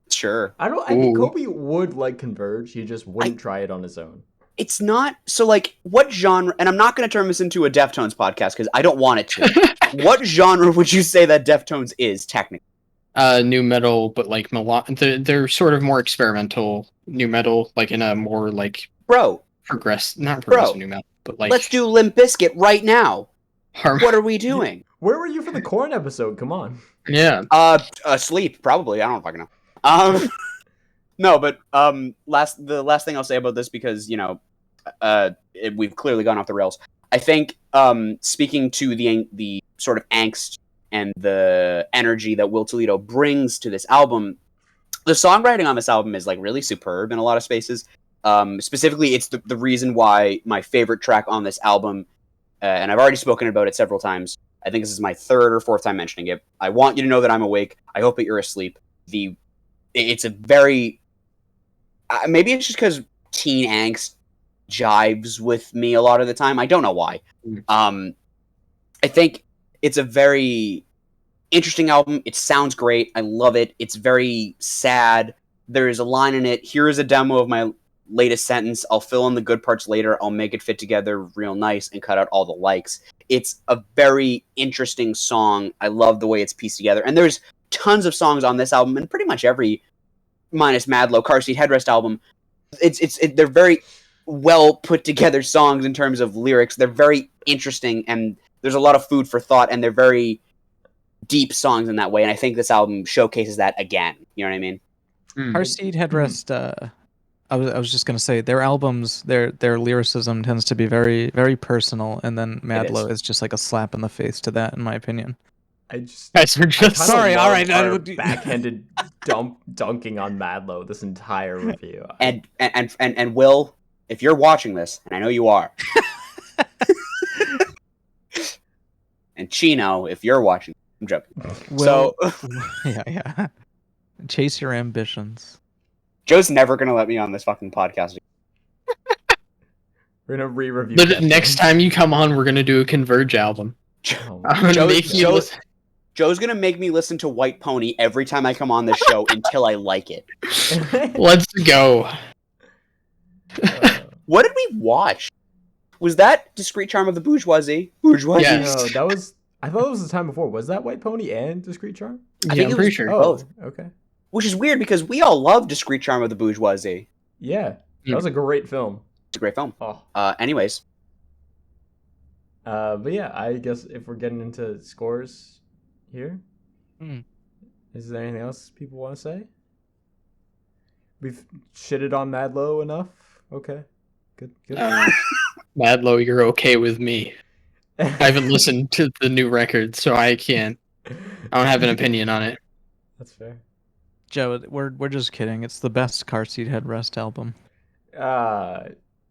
Sure. I think Kobe would like Converge. He just wouldn't try it on his own. It's not so like what genre, and I'm not going to turn this into a Deftones podcast because I don't want it to. What genre would you say that Deftones is technically? New metal, but like they're sort of more experimental new metal, like in a more like not progressive new metal, but like let's do Limp Bizkit right now. What are we doing? Where were you for the Korn episode? Come on. Yeah. Asleep probably. I don't fucking know. No, but the last thing I'll say about this, because you know, we've clearly gone off the rails. I think speaking to the sort of angst and the energy that Will Toledo brings to this album, the songwriting on this album is like really superb in a lot of spaces. Specifically, it's the reason why my favorite track on this album, and I've already spoken about it several times. I think this is my 3rd or 4th time mentioning it. I want you to know that I'm awake. I hope that you're asleep. It's a very maybe it's just because teen angst jives with me a lot of the time. I don't know why. I think it's a very interesting album. It sounds great. I love it. It's very sad. There's a line in it. Here is a demo of my latest sentence. I'll fill in the good parts later. I'll make it fit together real nice and cut out all the likes. It's a very interesting song. I love the way it's pieced together. And there's tons of songs on this album, and pretty much every minus Madlow Car Seat Headrest album. They're very well put together songs in terms of lyrics. They're very interesting, and there's a lot of food for thought, and they're very deep songs in that way. And I think this album showcases that again. You know what I mean? Car Seat Headrest. I was just gonna say their albums, their lyricism tends to be very very personal, and then Madlow is just like a slap in the face to that, in my opinion. Guys, we're just sorry. All right, our backhanded dunking on Madlow this entire review. And Will, if you're watching this, and I know you are, and Chino, if you're watching, I'm joking. Well, yeah. Chase your ambitions. Joe's never gonna let me on this fucking podcast. We're gonna re-review. The next time you come on, we're gonna do a Converge album. Joe's gonna make me listen to White Pony every time I come on the show until I like it. Let's go. What did we watch? Was that Discreet Charm of the Bourgeoisie? Bourgeoisie. Yes. No, that was. I thought it was the time before. Was that White Pony and Discreet Charm? I think I'm pretty sure. both. Okay. Which is weird because we all love Discreet Charm of the Bourgeoisie. Yeah, that was a great film. It's a great film. Oh. Anyways. But yeah, I guess if we're getting into scores here, is there anything else people want to say? We've shitted on Madlow enough. Okay, good. Madlow, you're okay with me. I haven't listened to the new record, so I don't have an opinion on it. That's fair. Joe, we're just kidding. It's the best Car Seat Headrest album.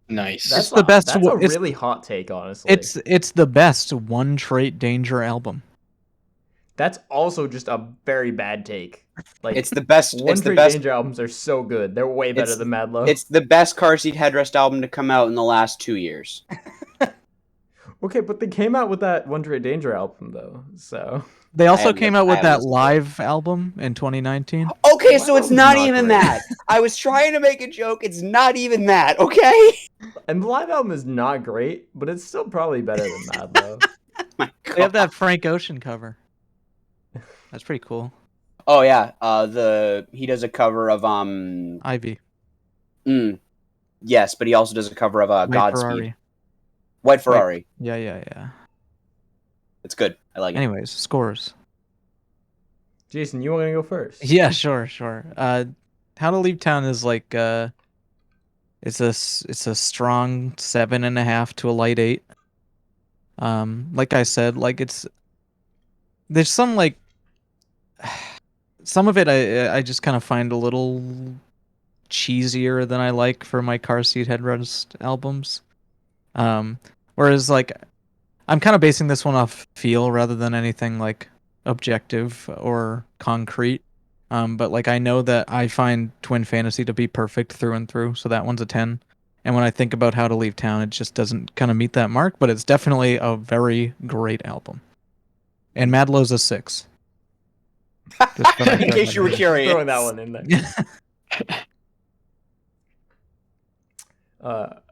Nice. That's the best. That's a really hot take, honestly. It's the best One Trait Danger album. That's also just a very bad take. Like it's the best. One Trait Danger albums are so good. They're way better than Madlow. It's the best Car Seat Headrest album to come out in the last 2 years. Okay, but they came out with that One Trait Danger album though, so. They also came out with that live album in 2019. Okay, so it's not even that. I was trying to make a joke. It's not even that, okay? And the live album is not great, but it's still probably better than Madlow. My God. They have that Frank Ocean cover. That's pretty cool. Oh yeah, he does a cover of Ivy. Yes, but he also does a cover of Godspeed. Ferrari. White Ferrari. Yeah. It's good. I like it. Anyways, scores. Jason, you want to go first? Yeah, sure. How to Leave Town is like it's a strong 7.5 to a light 8. Like I said, like there's some like some of it I just kind of find a little cheesier than I like for my Car Seat Headrest albums. Whereas like I'm kind of basing this one off feel rather than anything like objective or concrete. But like I know that I find Twin Fantasy to be perfect through and through, so that one's a 10. And when I think about How to Leave Town, it just doesn't kind of meet that mark, but it's definitely a very great album. And Madlow's a 6. In case you were curious. Throwing that one in there.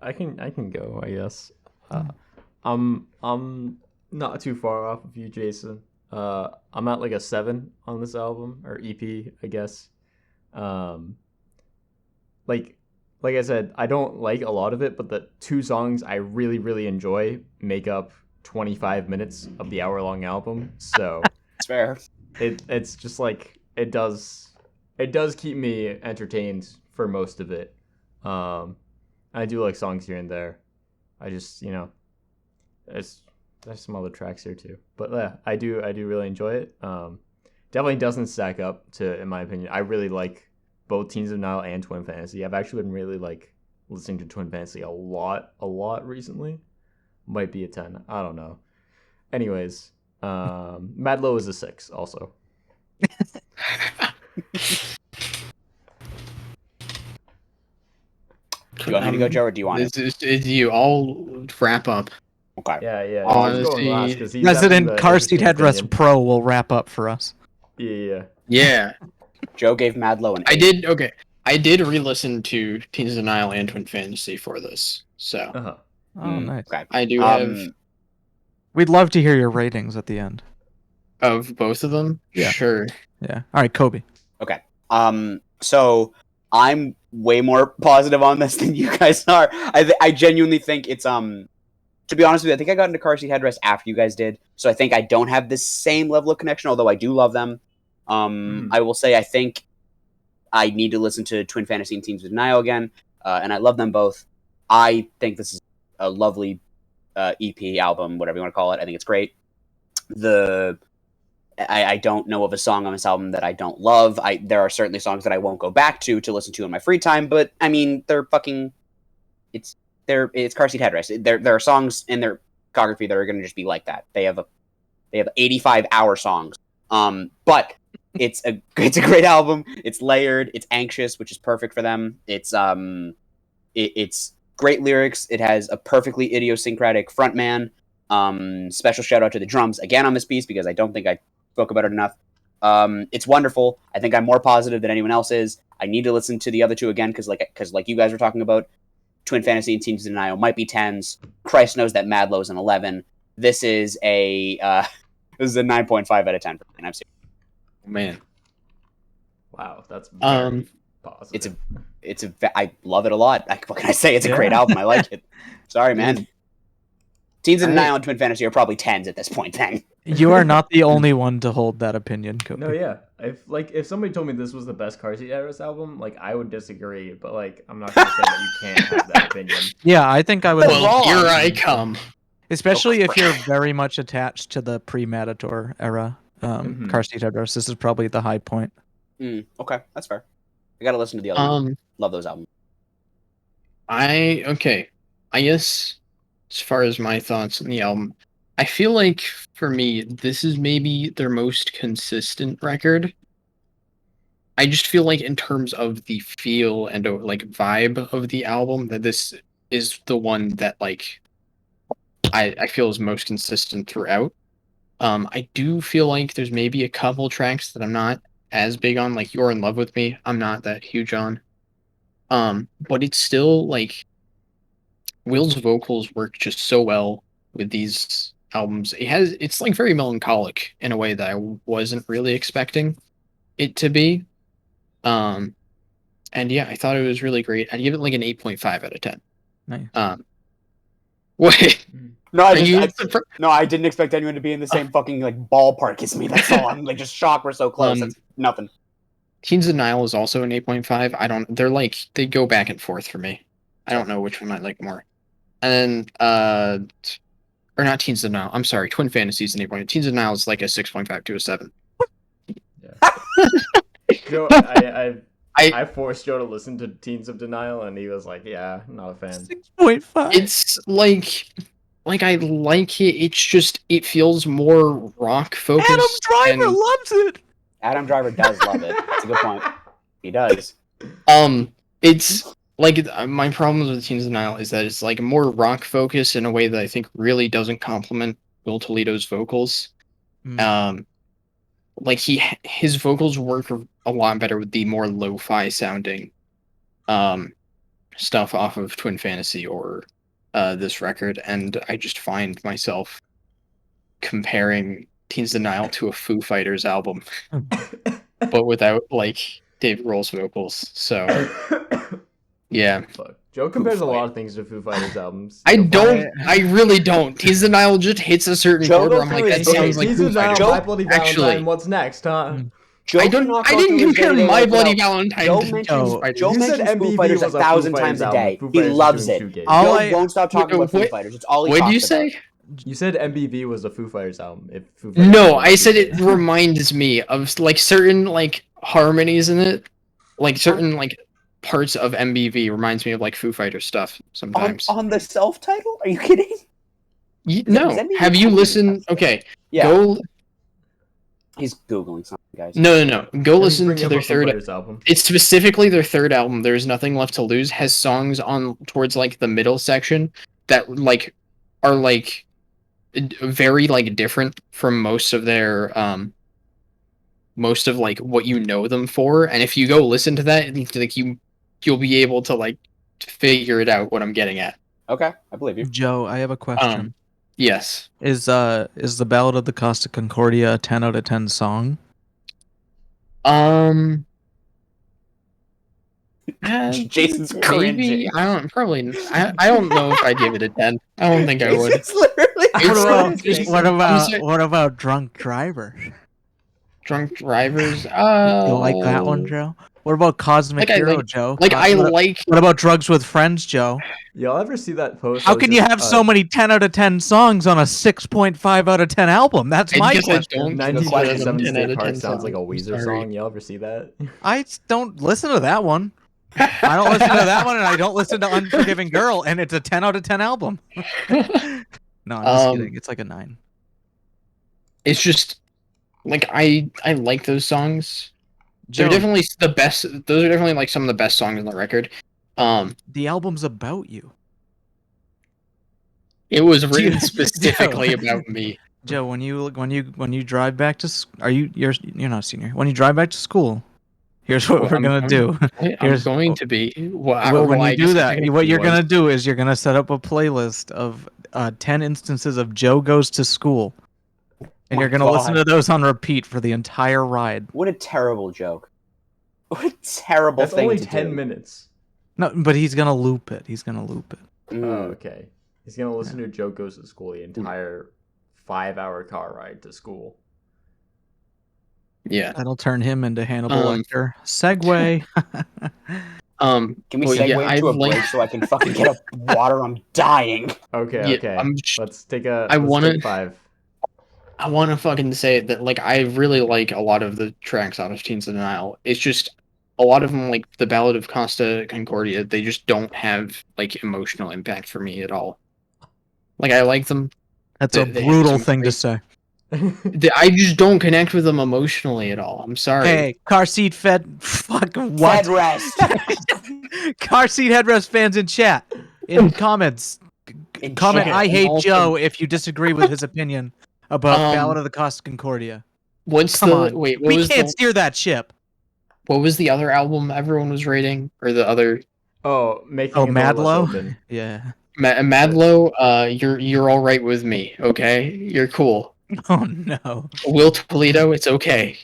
I can go, I guess. I'm not too far off of you, Jason. I'm at like a 7 on this album or EP, I guess. Like I said, I don't like a lot of it, but the 2 songs I really, really enjoy make up 25 minutes of the hour-long album. So it's fair. It's just like it does keep me entertained for most of it. I do like songs here and there. I just, there's some other tracks here too. But yeah, I do really enjoy it. Definitely doesn't stack up to, in my opinion. I really like both Teens of Nile and Twin Fantasy. I've actually been really like listening to Twin Fantasy a lot recently. Might be a 10. I don't know. Anyways, Madlow is a 6 also. Do you want me to go, Joe, or do you want you all wrap up? Okay. Yeah. Oh, He's going last see, because he's Resident having the Car Seat interesting Headrest opinion. Pro will wrap up for us. Yeah. yeah. Joe gave Madlow an 8. I did. Okay, I did re-listen to Teens of Denial and Twin Fantasy for this, so Uh-huh. Oh, nice. Okay. I do have We'd love to hear your ratings at the end. of both of them. Yeah. Sure. Yeah. All right, Kobe. Okay. So I'm way more positive on this than you guys are. I genuinely think it's to be honest with you, I think I got into Car Seat Headrest after you guys did, so I think I don't have the same level of connection, although I do love them. I will say I think I need to listen to Twin Fantasy and Teens of Denial again, and I love them both. I think this is a lovely EP album, whatever you want to call it. I think it's great. I don't know of a song on this album that I don't love. There are certainly songs that I won't go back to listen to in my free time, but I mean, they're fucking. It's Car Seat Headrest. There are songs in their discography that are going to just be like that. They have 85-hour songs. But it's a great album. It's layered. It's anxious, which is perfect for them. It's great lyrics. It has a perfectly idiosyncratic frontman. Special shout out to the drums again on this piece because I don't think I spoke about it enough. It's wonderful. I think I'm more positive than anyone else is. I need to listen to the other two again because like you guys were talking about, Twin Fantasy and Teens of Denial might be 10s. Christ knows that Madlow's an 11. This is a 9.5 out of 10 for me. I'm serious. Man. Wow, that's very positive. I love it a lot. What can I say? It's a great album. I like it. Sorry, man. Teens of Denial and Twin Fantasy are probably 10s at this point. Then You are not the only one to hold that opinion, Kobe. No, yeah. If somebody told me this was the best Car Seat Headrest album, like I would disagree, but like I'm not gonna say that you can't have that opinion. Yeah, I think I would. Well, here I come. Especially if you're very much attached to the pre-Matador era. Car Seat Headrest. This is probably the high point. Okay, that's fair. I gotta listen to the other one. Love those albums. I guess as far as my thoughts on the album, I feel like for me this is maybe their most consistent record. I just feel like in terms of the feel and like vibe of the album, that this is the one that like I feel is most consistent throughout. I do feel like there's maybe a couple tracks that I'm not as big on, like You're in Love with Me. I'm not that huge on. But it's still like Will's vocals work just so well with these albums. It's like very melancholic in a way that I wasn't really expecting it to be. And yeah, I thought it was really great. I'd give it like an 8.5 out of 10. Nice. Wait. No, I didn't expect anyone to be in the same fucking like ballpark as me. That's all. I'm like just shocked we're so close. That's nothing. Teens of Denial is also an 8.5. They go back and forth for me. I don't know which one I like more. And then or not Teens of Denial. I'm sorry, Twin Fantasy is an 8. Teens of Denial is like a 6.5 to a 7. Yeah. Joe, I forced Joe to listen to Teens of Denial, and he was like, "Yeah, not a fan." 6.5. It's like I like it. It's just it feels more rock focused. Adam Driver loves it. Adam Driver does love it. That's a good point. He does. It's like my problems with Teens of Denial is that it's like more rock focused in a way that I think really doesn't complement Will Toledo's vocals. Like his vocals work a lot better with the more lo-fi sounding stuff off of Twin Fantasy or this record, and I just find myself comparing Teens of Denial to a Foo Fighters album, but without like Dave Grohl's vocals. So yeah. Fuck. Joe compares a lot of things to Foo Fighters albums. I really don't. Teens of Denial just hits a certain chord where I'm like, that sounds like Teens Foo of Denial, Fighters. My Bloody Valentine, what's next, huh? I didn't compare My Bloody Valentine to Foo Fighters. Joe mentions Foo Fighters 1,000 times a day. He loves it. Joe won't stop talking about Foo Fighters. It's all he talks about. What did you say? You said MBV was a Foo Fighters album. No, I said it reminds me of like certain like harmonies in it, like certain like parts of MBV reminds me of like Foo Fighters stuff sometimes. On the self-title? Are you kidding? No. Have you listened? Okay. Yeah. Go. He's Googling something, guys. No. Go listen to their third album. It's specifically their third album. There's Nothing Left to Lose. Has songs on towards like the middle section that like are like very like different from most of their most of like what you know them for. And if you go listen to that, like you'll be able to like figure it out what I'm getting at. Okay, I believe you. Joe, I have a question. Yes. Is the Ballad of the Costa Concordia a 10 out of 10 song? Jason's Maybe cringing. I don't know if I'd give it a 10. I don't think I would. Jason's literally cringing. What about Drunk Driver? Drunk Drivers. You like that one, Joe? What about Cosmic Hero, Joe? Like I what, like. What about Drugs with Friends, Joe? Y'all ever see that post? How can you have so many 10 out of 10 songs on a 6.5 out of 10 album? That's my question. 1977 10 out State of Park 10 sounds like a songs. Weezer Sorry. song. Y'all ever see that? I don't listen to that one. I don't listen to that one, and I don't listen to Unforgiving Girl, and it's a 10 out of 10 album. No, I'm just kidding. It's like a 9. It's just like I like those songs. Joe, They're definitely the best. Those are definitely like some of the best songs on the record. The album's about you. It was written specifically about me. Joe, when you drive back to you're not a senior. When you drive back to school, here's what we're gonna do. I'm going to be. When you do that, what you're gonna do is you're gonna set up a playlist of 10 instances of Joe Goes to School, and you're gonna listen to those on repeat for the entire ride. What a terrible joke! What a terrible thing to do. That's only 10 minutes. No, but he's gonna loop it. Oh, okay. He's gonna listen to Joe Goes to School the entire 5-hour car ride to school. Yeah, that'll turn him into Hannibal Lecter. Segway. Can we segue into a break so I can fucking get a water? I'm dying. Okay. Let's take a. I want to 5. I want to fucking say that like I really like a lot of the tracks out of Teens of Denial. It's just a lot of them, like the Ballad of Costa Concordia, they just don't have like emotional impact for me at all. Like I like them. That's a brutal thing to say. I just don't connect with them emotionally at all. I'm sorry. Hey, Car Seat fuck what? Headrest. Car Seat Headrest fans in chat, in comments, comment I hate Joe if you disagree with his opinion about Ballad of the Costa Concordia. We can't steer that ship. What was the other album everyone was rating, or the other? Madlow. Yeah. Madlow, you're all right with me, okay? You're cool. Oh no. Will Toledo, it's okay.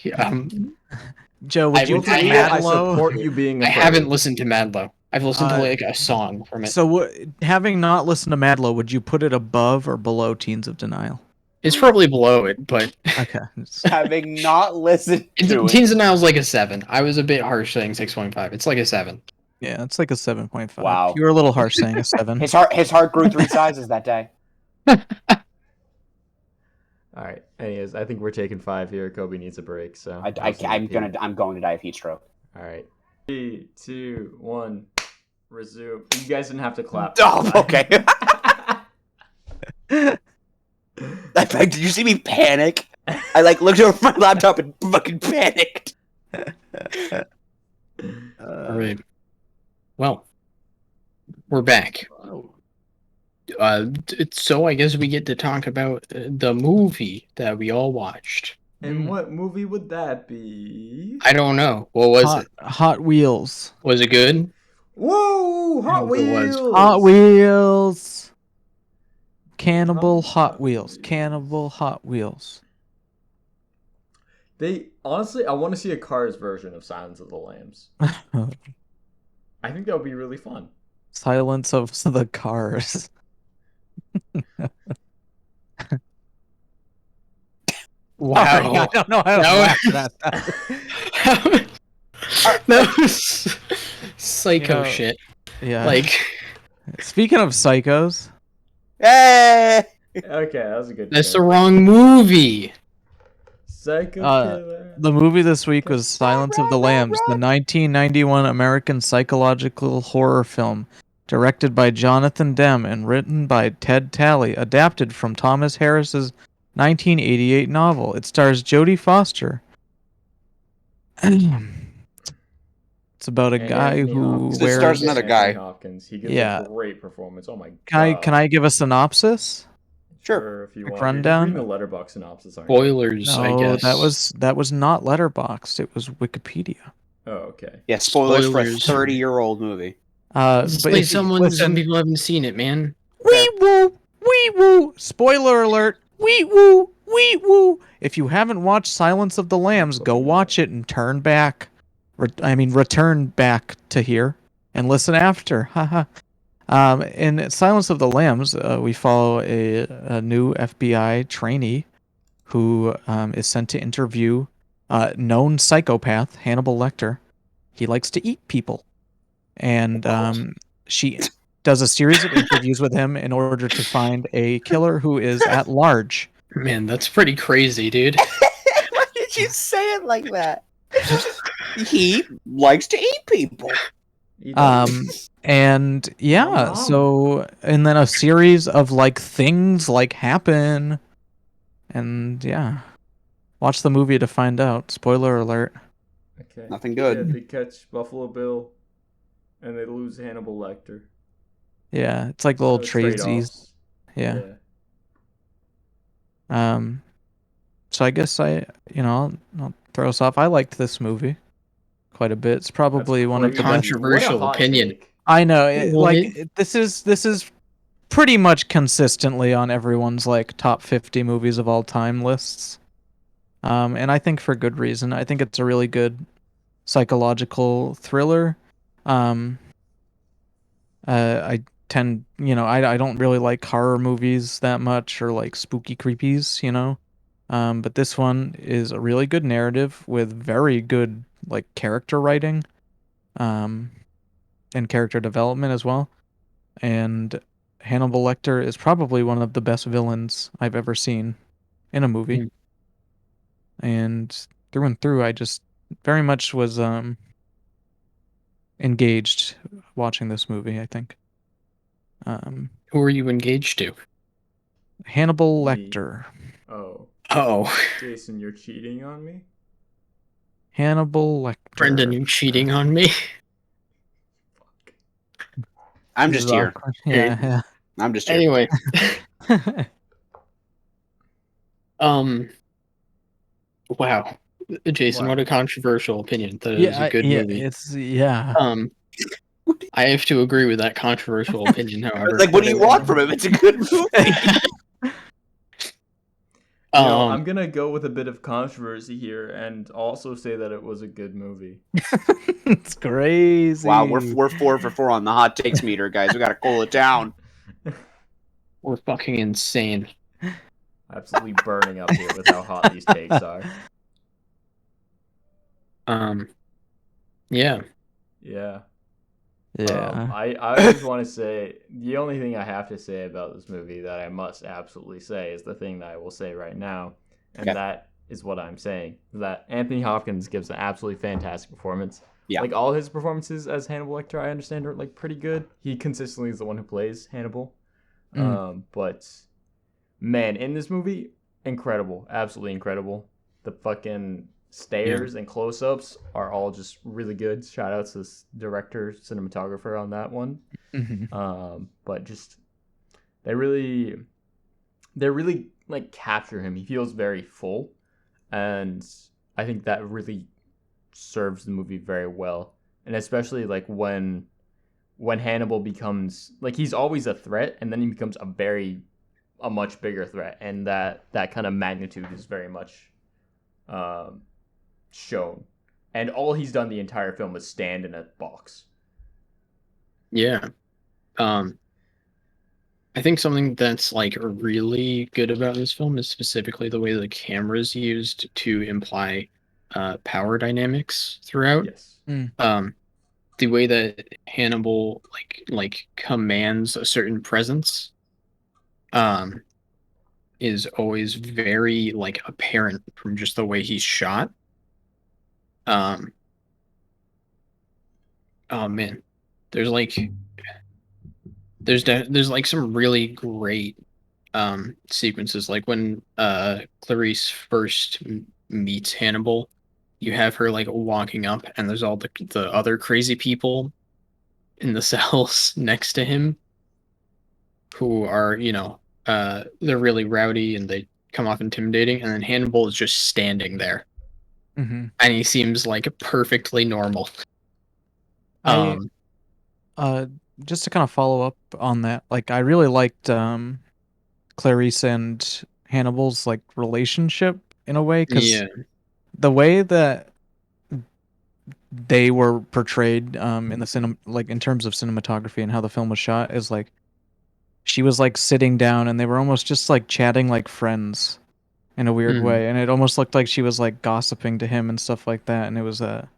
Joe, would you take Madlow? I support you being. I haven't listened to Madlow. I've listened to like a song from it. So, having not listened to Madlow, would you put it above or below Teens of Denial? It's probably below it, but okay. Having not listened to it, Teens of Denial is like a 7. I was a bit harsh saying 6.5. It's like a 7. Yeah, it's like a 7.5. Wow, you were a little harsh saying a 7. His heart grew 3 sizes that day. All right. Anyways, I think we're taking 5 here. Kobe needs a break, so I'm going to die of heat stroke. All right. 3, 2, 1. Resume. You guys didn't have to clap. Oh, okay. Did you see me panic? I looked over my laptop and fucking panicked. All right. Well, we're back. So I guess we get to talk about the movie that we all watched. And what movie would that be? I don't know. What was it? Hot Wheels. Was it good? Whoa! Hot Wheels! Hot Wheels! Cannibal Hot Wheels. Cannibal Hot Wheels. Honestly, I want to see a Cars version of Silence of the Lambs. I think that would be really fun. Silence of the Cars. Wow. I don't know how to laugh at that. That was psycho shit. Yeah. Speaking of psychos. Hey! Okay, that was a good That's the wrong movie. Psycho Killer. The movie this week was Silence of the Lambs, the 1991 American psychological horror film, directed by Jonathan Demme and written by Ted Talley, adapted from Thomas Harris's 1988 novel. It stars Jodie Foster. It's about a guy who wears... It stars another guy. Hopkins. He gives a great performance. Oh my god. Can I give a synopsis? Sure. Or if you Quick want, you're just rundown? reading the letterbox synopsis, aren't you? Spoilers, I No, guess. that was not Letterboxd. It was Wikipedia. Oh, okay. Yeah, spoilers, for a Spoilers. 30-year-old movie. It's But like if you some listen, people haven't seen it, man. wee woo, wee woo. Spoiler alert. Wee woo, wee woo. If you haven't watched Silence of the Lambs, go watch it and turn back. Return back to here and listen after. Haha. In Silence of the Lambs, we follow a new FBI trainee who is sent to interview known psychopath Hannibal Lecter. He likes to eat people, and she does a series of interviews with him in order to find a killer who is at large. Man, that's pretty crazy, dude. Why did you say it like that? He likes to eat people. He does. And yeah, Nom. so and then a series of like things like happen, and yeah, watch the movie to find out. Spoiler alert. Okay. Nothing good. Yeah, they catch Buffalo Bill, and they lose Hannibal Lecter. Yeah, it's like little tradesies. Trade-offs. Yeah. So I guess I'll throw us off. I liked this movie quite a bit. It's probably one of the best. Controversial opinion. I know, What? this is pretty much consistently on everyone's like top 50 movies of all time lists. And I think for good reason. I think it's a really good psychological thriller. I tend, I don't really like horror movies that much or like spooky creepies, but this one is a really good narrative with very good like character writing, and character development as well. And Hannibal Lecter is probably one of the best villains I've ever seen in a movie. Mm. And through, I just very much was engaged watching this movie, I think. Who are you engaged to? Hannibal Me. Lecter. Oh. Oh, Jason, you're cheating on me? Hannibal Lecter. Brendan, you cheating on me? I'm just here. Yeah. I'm just here. Anyway, wow, Jason, Wow. what a controversial opinion. That is a good movie. It's I have to agree with that controversial opinion. However, Like, what do you want from him? It's a good movie. I'm gonna go with a bit of controversy here and also say that it was a good movie. It's crazy. Wow, we're 4 for 4 on the hot takes meter, guys. We gotta cool it down. We're fucking insane. Absolutely burning up here with how hot these takes are. Yeah. Yeah. Yeah. I just want to say the only thing I have to say about this movie that I must absolutely say is the thing that I will say right now, and Okay. that is what I'm saying. That Anthony Hopkins gives an absolutely fantastic performance. Yeah. Like all his performances as Hannibal Lecter, I understand are like pretty good. He consistently is the one who plays Hannibal. But man, in this movie, incredible, absolutely incredible. The fucking stares and close-ups are all just really good. Shout out to this director, cinematographer on that one. But just they really like capture him. He feels very full, and I think that really serves the movie very well. And especially like when Hannibal becomes like he's always a threat, and then he becomes a much bigger threat, and that kind of magnitude is very much shown. And all he's done the entire film is stand in a box. Yeah. I think something that's like really good about this film is specifically the way the camera's used to imply power dynamics throughout. Yes. The way that Hannibal like commands a certain presence is always very like apparent from just the way he's shot. Oh man, there's like there's some really great sequences, like when Clarice first meets Hannibal. You have her like walking up, and there's all the other crazy people in the cells next to him who are they're really rowdy and they come off intimidating, and then Hannibal is just standing there, Mm-hmm. and he seems like perfectly normal. I Um, just to kind of follow up on that, like I really liked Clarice and Hannibal's like relationship in a way, because yeah, the way that they were portrayed in the like in terms of cinematography and how the film was shot is like she was like sitting down and they were almost just like chatting like friends in a weird mm, way, and it almost looked like she was like gossiping to him and stuff like that, and it was a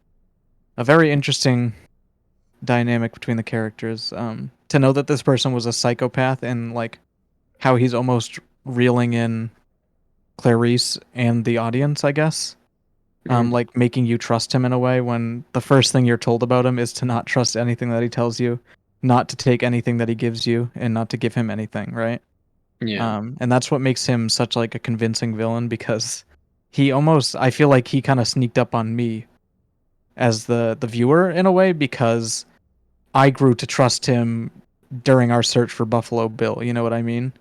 very interesting dynamic between the characters. To know that this person was a psychopath and like how he's almost reeling in Clarice and the audience, I guess. mm, Like making you trust him in a way when the first thing you're told about him is to not trust anything that he tells you, not to take anything that he gives you, and not to give him anything, right? yeah, And that's what makes him such like a convincing villain, because he almost, I feel like he kind of sneaked up on me as the viewer in a way, because I grew to trust him during our search for Buffalo Bill. You know what I mean?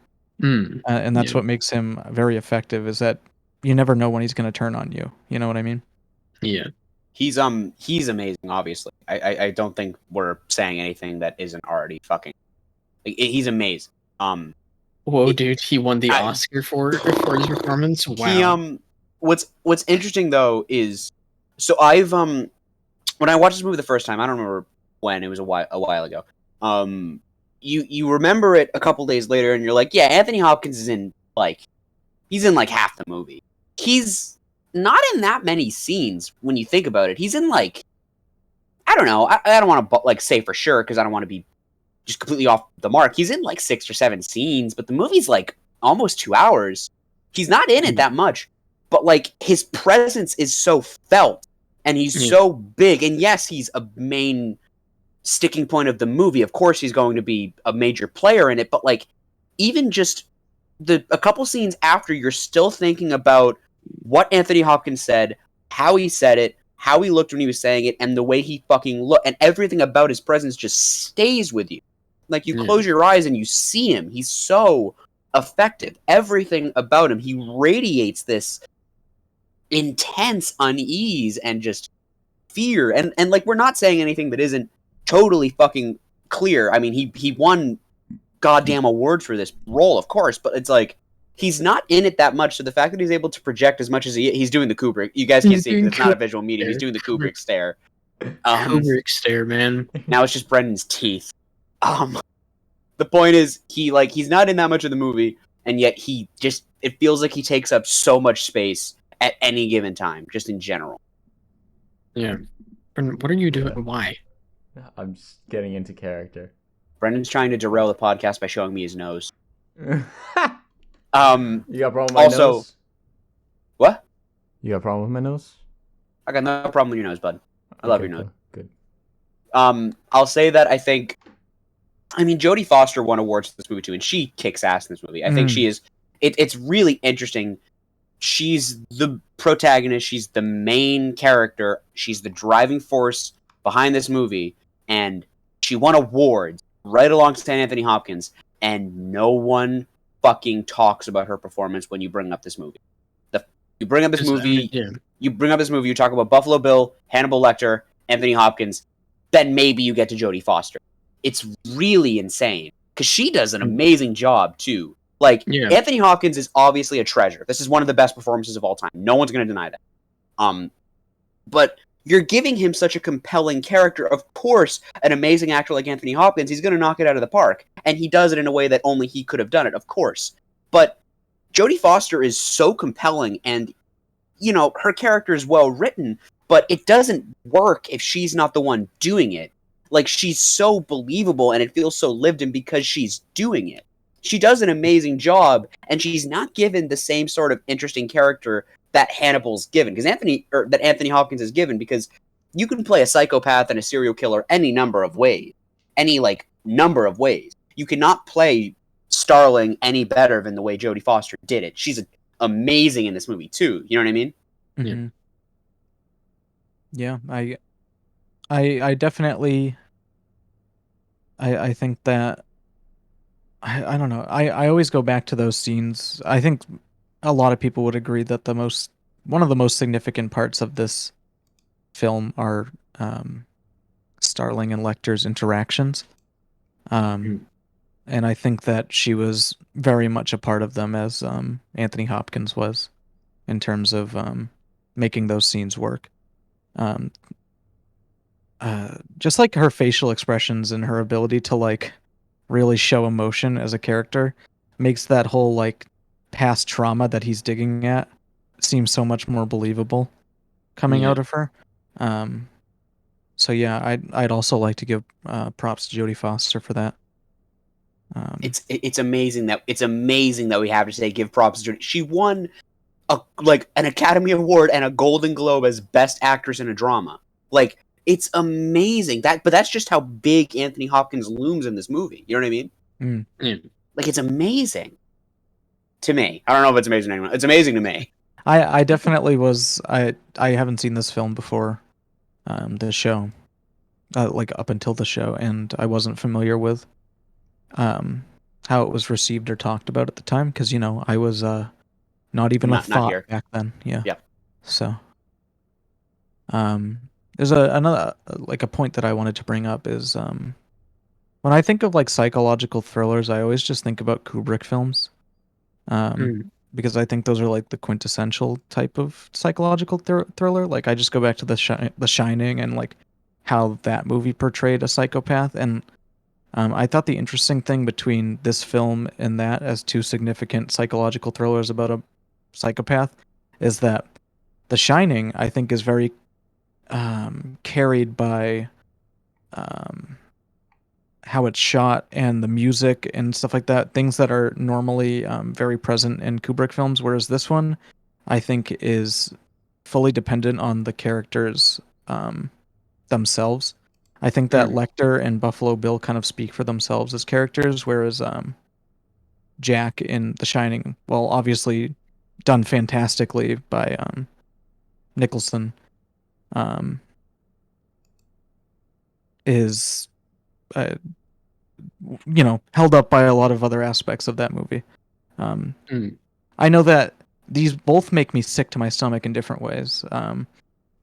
And that's yeah, what makes him very effective. Is that you never know when he's going to turn on you. You know what I mean? yeah. He's amazing. Obviously, I don't think we're saying anything that isn't already fucking. Like, he's amazing. Whoa, It, dude, he won the I, Oscar for his performance. he Wow. what's interesting though is, so I've when I watched this movie the first time, I don't remember when, it was a while ago. You remember it a couple days later, and you're like, yeah, Anthony Hopkins is in like, he's in like half the movie. He's not in that many scenes when you think about it. He's in like, I don't know. I don't want to like say for sure because I don't want to be just completely off the mark. He's in like 6 or 7 scenes, but the movie's like almost 2 hours. He's not in it Mm, that much, but like his presence is so felt and he's yeah, so big. And yes, he's a main sticking point of the movie. Of course, he's going to be a major player in it, but like even just a couple scenes after, you're still thinking about what Anthony Hopkins said, how he said it, how he looked when he was saying it, and the way he fucking looked, and everything about his presence just stays with you. Like, you yeah. close your eyes and you see him. He's so effective. Everything about him, he radiates this intense unease and just fear. And like, we're not saying anything that isn't totally fucking clear. I mean, he won goddamn awards for this role, of course, but it's like, he's not in it that much. So the fact that he's able to project as much as he's doing the Kubrick, you guys can't He's see it doing because it's not a Kubrick visual medium. He's stare. doing the Kubrick, Kubrick stare. Kubrick stare, man. Now it's just Brendan's teeth. Um, the point is, he's not in that much of the movie, and yet it feels like he takes up so much space at any given time, just in general. Yeah. And what are you doing? Why? I'm just getting into character. Brendan's trying to derail the podcast by showing me his nose. You Um, got a problem with my also, nose? what? You got a problem with my nose? I got no problem with your nose, bud. I love your nose. Cool. Good. I'll say that I mean, Jodie Foster won awards for this movie too, and she kicks ass in this movie. I think she is. It's really interesting. She's the protagonist. She's the main character. She's the driving force behind this movie, and she won awards right alongside Anthony Hopkins. And no one fucking talks about her performance when you bring up this movie. You bring up this I mean, movie. yeah. You bring up this movie. You talk about Buffalo Bill, Hannibal Lecter, Anthony Hopkins. Then maybe you get to Jodie Foster. It's really insane because she does an amazing job too. Like, Yeah. Anthony Hopkins is obviously a treasure. This is one of the best performances of all time. No one's going to deny that. But you're giving him such a compelling character. Of course, an amazing actor like Anthony Hopkins, he's going to knock it out of the park, and he does it in a way that only he could have done it. Of course, but Jodie Foster is so compelling, and her character is well written, but it doesn't work if she's not the one doing it. Like, she's so believable and it feels so lived in because she's doing it. She does an amazing job, and she's not given the same sort of interesting character that Hannibal's given, because that Anthony Hopkins is given, because you can play a psychopath and a serial killer any number of ways. You cannot play Starling any better than the way Jodie Foster did it. She's amazing in this movie too. You know what I mean? Mm-hmm. Yeah, I definitely I think that I don't know. I always go back to those scenes. I think a lot of people would agree that one of the most significant parts of this film are Starling and Lecter's interactions. Mm. And I think that she was very much a part of them, as Anthony Hopkins was, in terms of making those scenes work. Um, just like her facial expressions and her ability to like really show emotion as a character makes that whole like past trauma that he's digging at seem so much more believable coming Yeah. out of her. Um, so yeah, I'd also like to give props to Jodie Foster for that. It's amazing that we have to say give props to Jodie. She won an Academy Award and a Golden Globe as Best Actress in a Drama. Like, it's amazing but that's just how big Anthony Hopkins looms in this movie. You know what I mean? Yeah. Like, it's amazing to me. I don't know if it's amazing to anyone. It's amazing to me. I definitely was. I haven't seen this film before, the show, like up until the show, and I wasn't familiar with how it was received or talked about at the time, because I was not even a Not thought here. back then. Yeah. Yeah. So there's another like a point that I wanted to bring up is when I think of like psychological thrillers, I always just think about Kubrick films. Because I think those are like the quintessential type of psychological thriller. Like I just go back to The Shining and like how that movie portrayed a psychopath, and I thought the interesting thing between this film and that, as two significant psychological thrillers about a psychopath, is that The Shining I think is very carried by how it's shot and the music and stuff like that, things that are normally very present in Kubrick films, whereas this one I think is fully dependent on the characters themselves. I think that Lecter and Buffalo Bill kind of speak for themselves as characters, whereas Jack in The Shining, well, obviously done fantastically by Nicholson, is uh, held up by a lot of other aspects of that movie. I know that these both make me sick to my stomach in different ways.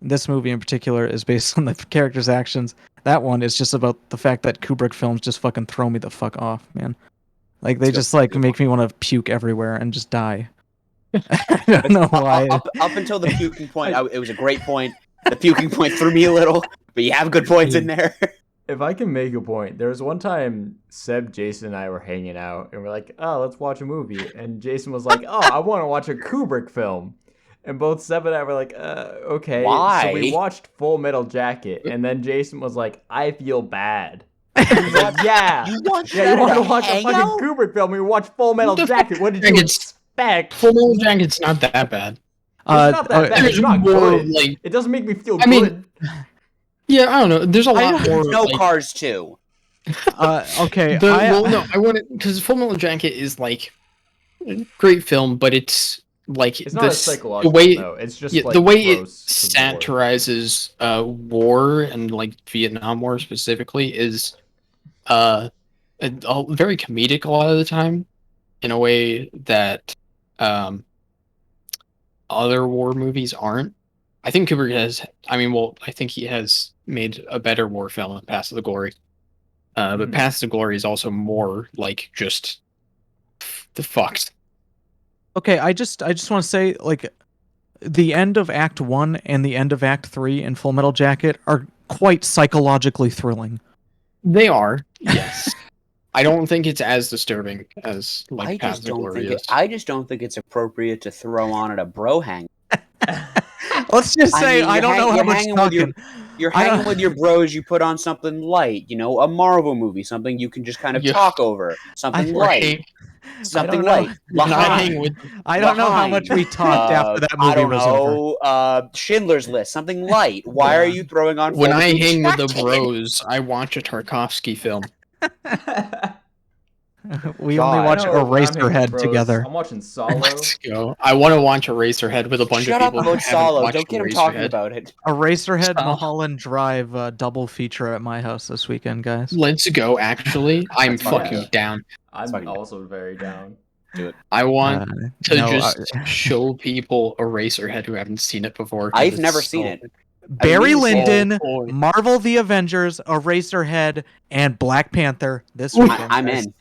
This movie in particular is based on the characters' actions. That one is just about the fact that Kubrick films just fucking throw me the fuck off, man. Like they just like make me want to puke everywhere and just die. I don't know why. Up until the puking point, it was a great point. The puking point threw me a little, but you have good points in there. If I can make a point, there was one time Seb, Jason, and I were hanging out, and we're like, "Oh, let's watch a movie." And Jason was like, "Oh, I want to watch a Kubrick film." And both Seb and I were like, "Okay." Why? So we watched Full Metal Jacket, and then Jason was like, "I feel bad." He's like, "Yeah, You want you want to watch a fucking Kubrick film? We watch Full Metal Jacket. What did you expect?" Full Metal Jacket's not that bad. It's not that bad. It's not good. Like, it doesn't make me feel good. mean, yeah, I don't know. There's a lot more. No, like, Cars 2. Okay. I want it because Full Metal Jacket is like a great film, but it's like it's not a psychological. The way, no, it's just like the way it satirizes war and like Vietnam War specifically is very comedic a lot of the time, in a way that other war movies aren't. I think Kubrick has. I think he has made a better war film than Path to the Glory. But Path to Glory is also more like just the fucked. Okay, I just want to say, like, the end of Act 1 and the end of Act 3 in Full Metal Jacket are quite psychologically thrilling. They are, yes. I don't think it's as disturbing as like Path to Glory is. I just don't think it's appropriate to throw on at a bro hang. Let's just say I don't know how much talking. You're hanging with your bros. You put on something light, a Marvel movie, something you can just kind of talk over, something light. Something light. I don't know how much we talked after that movie was over. Schindler's List, something light. Why are you throwing on? When I hang with the bros, I watch a Tarkovsky film. We God. only I watch know what I'm hanging with, Eraserhead bros. together. I'm watching Solo. Let's go. I want to watch Eraserhead with a bunch Shut of up people who about haven't Solo. watched Don't get him talking Eraserhead. about it. Eraserhead, Stop. Mulholland Drive double feature at my house this weekend, guys. Let's go. Actually, I'm That's fucking fucking Yeah. down. I'm fucking- also very down. Do it. I want to no, just show people Eraserhead who haven't seen it before. 'cause I've it's never so seen it. good. Barry mean to say it. Lyndon, Oh, boy. Marvel the Avengers, Eraserhead, and Black Panther this Ooh. weekend. I'm guys. in.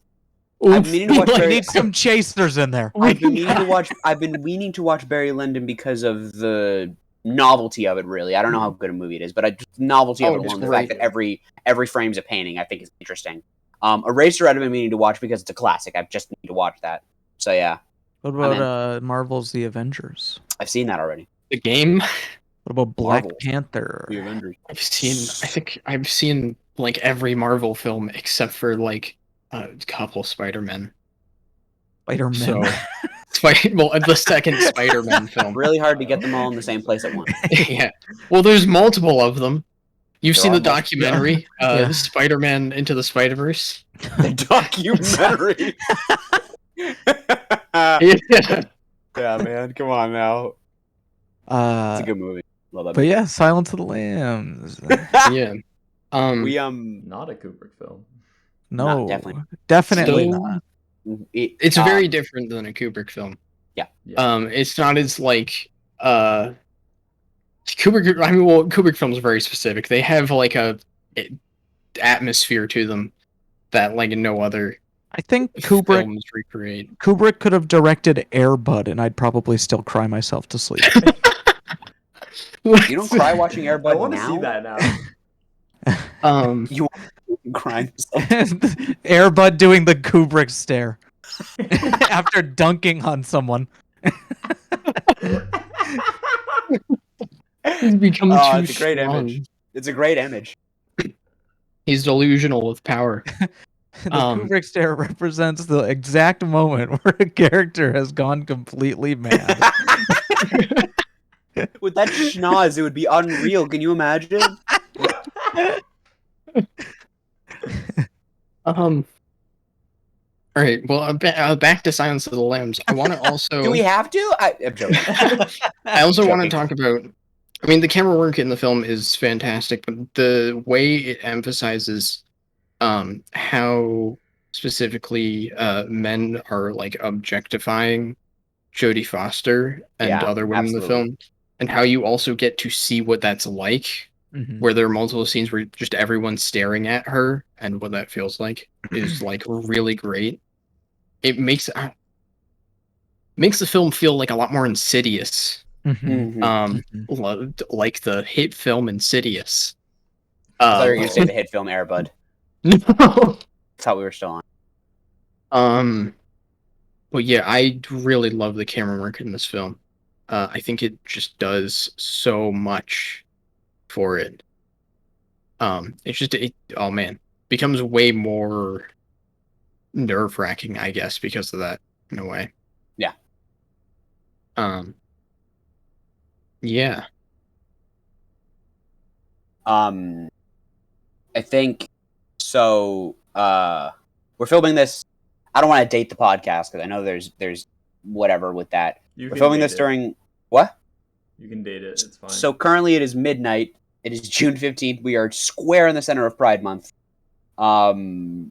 I've been meaning to watch We Barry. need some chasers in there. I've been meaning to watch. I've been meaning to watch Barry Lyndon because of the novelty of it. Really, I don't know how good a movie it is, but just the novelty of Oh, it it's alone. The fact great. that every frame's a painting, I think is interesting. Eraserhead, I've been meaning to watch because it's a classic. I just need to watch that. So yeah, What I'm about Marvel's The Avengers? I've seen that already. The game What about Black Marvel. Panther? The Avengers. I think I've seen like every Marvel film except for like a couple Spider-Man. Spider-Man. So, well, the second Spider-Man film. Really hard to get them all in the same place at once. Yeah. Well, there's multiple of them. You've There seen are the documentary, Yeah. Spider-Man Into the Spider-Verse? The documentary. Yeah. Yeah, man, come on now. It's Uh, a good movie. Love that but movie. yeah, Silence of the Lambs. Yeah. We Not a Kubrick film. No, definitely. definitely So- not. It's very different than a Kubrick film. Yeah. It's not as like Kubrick. I mean, well, Kubrick films are very specific. They have like a atmosphere to them that like no other I think Kubrick films recreate. could have directed Air Bud, and I'd probably still cry myself to sleep. You don't cry watching Air I Bud want to now? see that now. You want to cry? Air Bud doing the Kubrick stare after dunking on someone. He's become Oh, too it's a great strong. image. It's a great image. He's delusional with power. The Um, Kubrick stare represents the exact moment where a character has gone completely mad. With that schnoz, it would be unreal. Can you imagine? All right. Well, back to Silence of the Lambs. I want to also. Do we have to? I'm joking. I also want to Joking. talk about. I mean, the camera work in the film is fantastic, but the way it emphasizes how specifically men are like objectifying Jodie Foster and Yeah, other women in the absolutely. film, and how you also get to see what that's like, Mhm. where there are multiple scenes where just everyone's staring at her, and what that feels like is like really great. It makes the film feel like a lot more insidious. Mhm. Mhm. Like the hit film Insidious. I thought you were going to say the hit film Air Bud. No. That's how we were still on. But yeah, I really love the camera work in this film. I think it just does so much for it. It's just oh man, becomes way more nerve-wracking, I guess, because of that in a way. Yeah. Yeah. I think so. We're filming this. I don't want to date the podcast because I know there's whatever with that. You We're can filming date this it. during what? You can date it. It's fine. So currently it is midnight. It is June 15th. We are square in the center of Pride Month.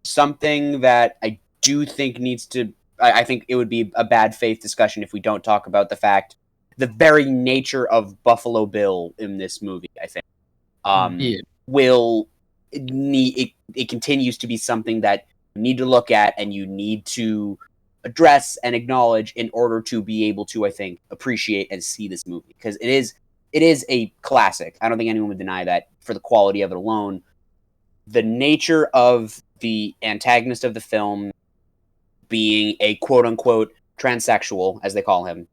Something that I do think needs to. I think it would be a bad faith discussion if we don't talk about the very nature of Buffalo Bill in this movie. I think Yeah. will need it continues to be something that you need to look at and you need to address and acknowledge in order to be able to, I think, appreciate and see this movie, because it is a classic. I don't think anyone would deny that for the quality of it alone. The nature of the antagonist of the film being a quote-unquote transsexual, as they call him.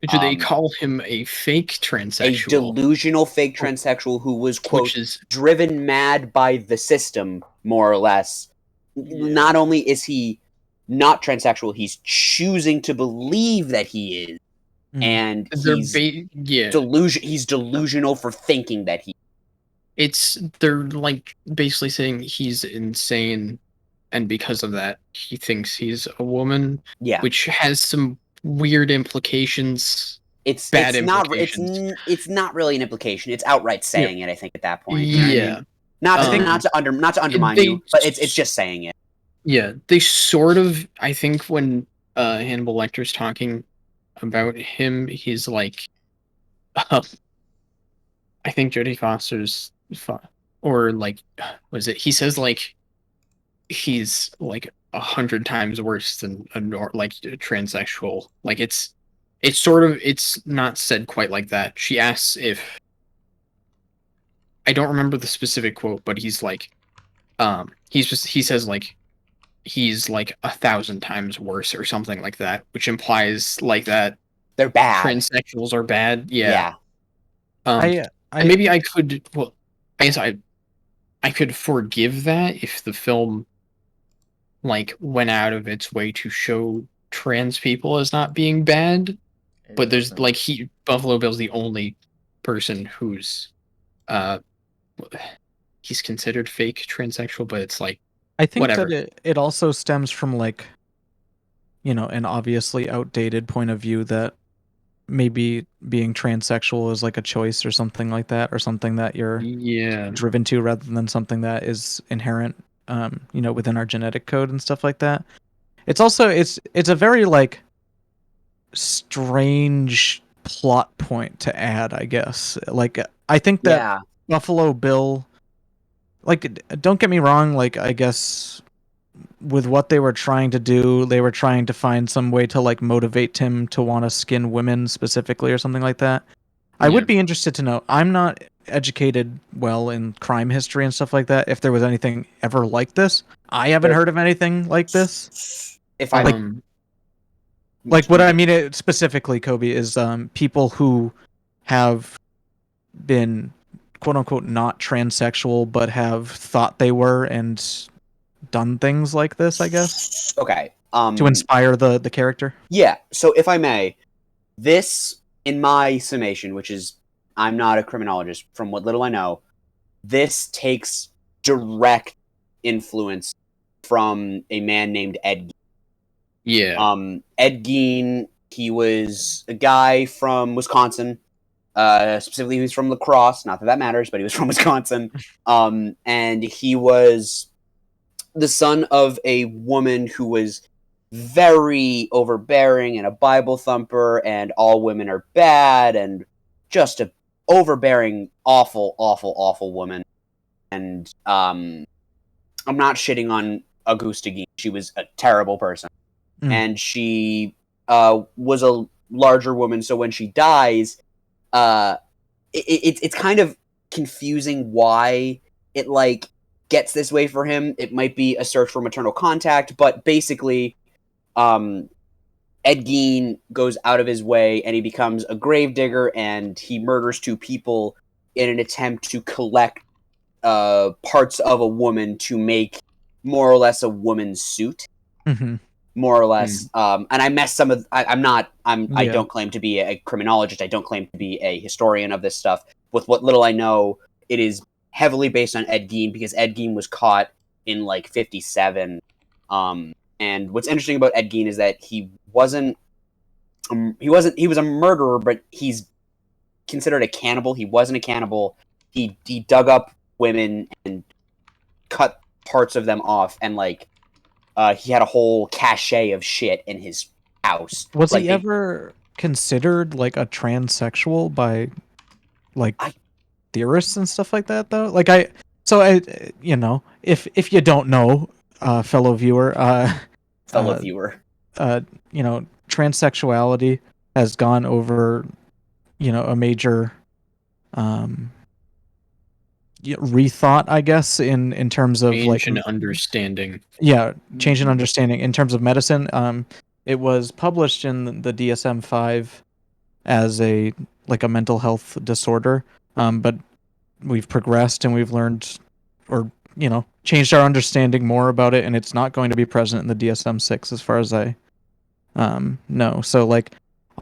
Do they call him a fake transsexual? A delusional fake transsexual who was, quote, Which is driven mad by the system, more or less. Yeah. Not only is he not transsexual, he's choosing to believe that he is. Mhm. And they're he's delusional for thinking that he they're like basically saying he's insane and because of that, he thinks he's a woman, Yeah. which has some weird implications. It's Bad it's not implications. it's not really an implication. It's outright Yeah. saying it. I think at that point, you know what I Yeah. mean? Not to, Um, not to undermine they you, but it's just saying it. Yeah, they sort of. I think when Hannibal Lecter's talking about him, he's like, I think Jodie Foster's, or like, was it? He says like he's like 100 times worse than like a transsexual. Like it's sort of, it's not said quite like that. She asks if, I don't remember the specific quote, but he's like, he says like he's like 1,000 times worse or something like that, which implies like that They're bad. transsexuals are bad. Yeah. Yeah. And I maybe I could. Well, I guess I could forgive that if the film like went out of its way to show trans people as not being bad. But there's like Buffalo Bill's the only person who's uh he's considered fake transsexual, but it's like I think whatever. that it also stems from like, an obviously outdated point of view that maybe being transsexual is like a choice or something like that, or something that you're Yeah. driven to rather than something that is inherent, within our genetic code and stuff like that. It's also it's a very like strange plot point to add, I guess. Like I think that Yeah. Buffalo Bill, like, don't get me wrong, like I guess with what they were trying to do, they were trying to find some way to like motivate him to want to skin women specifically or something like that. I Yeah. would be interested to know. I'm not educated well in crime history and stuff like that. If there was anything ever like this, I haven't heard of anything like this. If I Like what I mean specifically, Kobe, is people who have been quote unquote not transsexual but have thought they were and done things like this, I guess, okay. to inspire the character. Yeah. So if I may, this in my summation, which is I'm not a criminologist, from what little I know, this takes direct influence from a man named Ed. Yeah. Ed Gein, he was a guy from Wisconsin. Specifically, he was from La Crosse. Not that that matters, but he was from Wisconsin. And he was the son of a woman who was very overbearing and a Bible thumper, and all women are bad, and just a overbearing, awful, awful, awful woman. And I'm not shitting on Augusta Gein. She was a terrible person. And she was a larger woman, so when she dies, it's kind of confusing why it like gets this way for him. It might be a search for maternal contact, but basically, Ed Gein goes out of his way and he becomes a gravedigger, and he murders two people in an attempt to collect parts of a woman to make more or less a woman's suit. Mm-hmm. More or less. And I messed some of. I Yeah. don't claim to be a criminologist. I don't claim to be a historian of this stuff. With what little I know, it is heavily based on Ed Gein, because Ed Gein was caught in like 57. And what's interesting about Ed Gein is that he was a murderer, but he's considered a cannibal. He wasn't a cannibal. He dug up women and cut parts of them off, and like he had a whole cache of shit in his house. Was like he ever considered like a transsexual by like theorists and stuff like that though? Like if you don't know, fellow viewer, transsexuality has gone over, a major rethought, I guess, in terms of Change in understanding. Yeah, change in understanding in terms of medicine. It was published in the DSM-5 as a mental health disorder. But we've progressed and we've learned, or changed our understanding more about it, and it's not going to be present in the DSM-6 as far as I know. So like,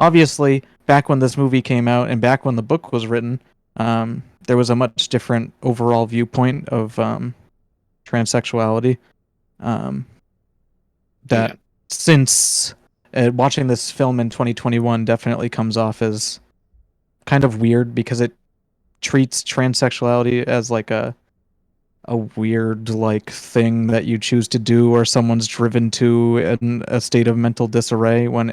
obviously, back when this movie came out and back when the book was written, there was a much different overall viewpoint of transsexuality. That Yeah. since watching this film in 2021 definitely comes off as kind of weird because it treats transsexuality as like a weird like thing that you choose to do or someone's driven to in a state of mental disarray when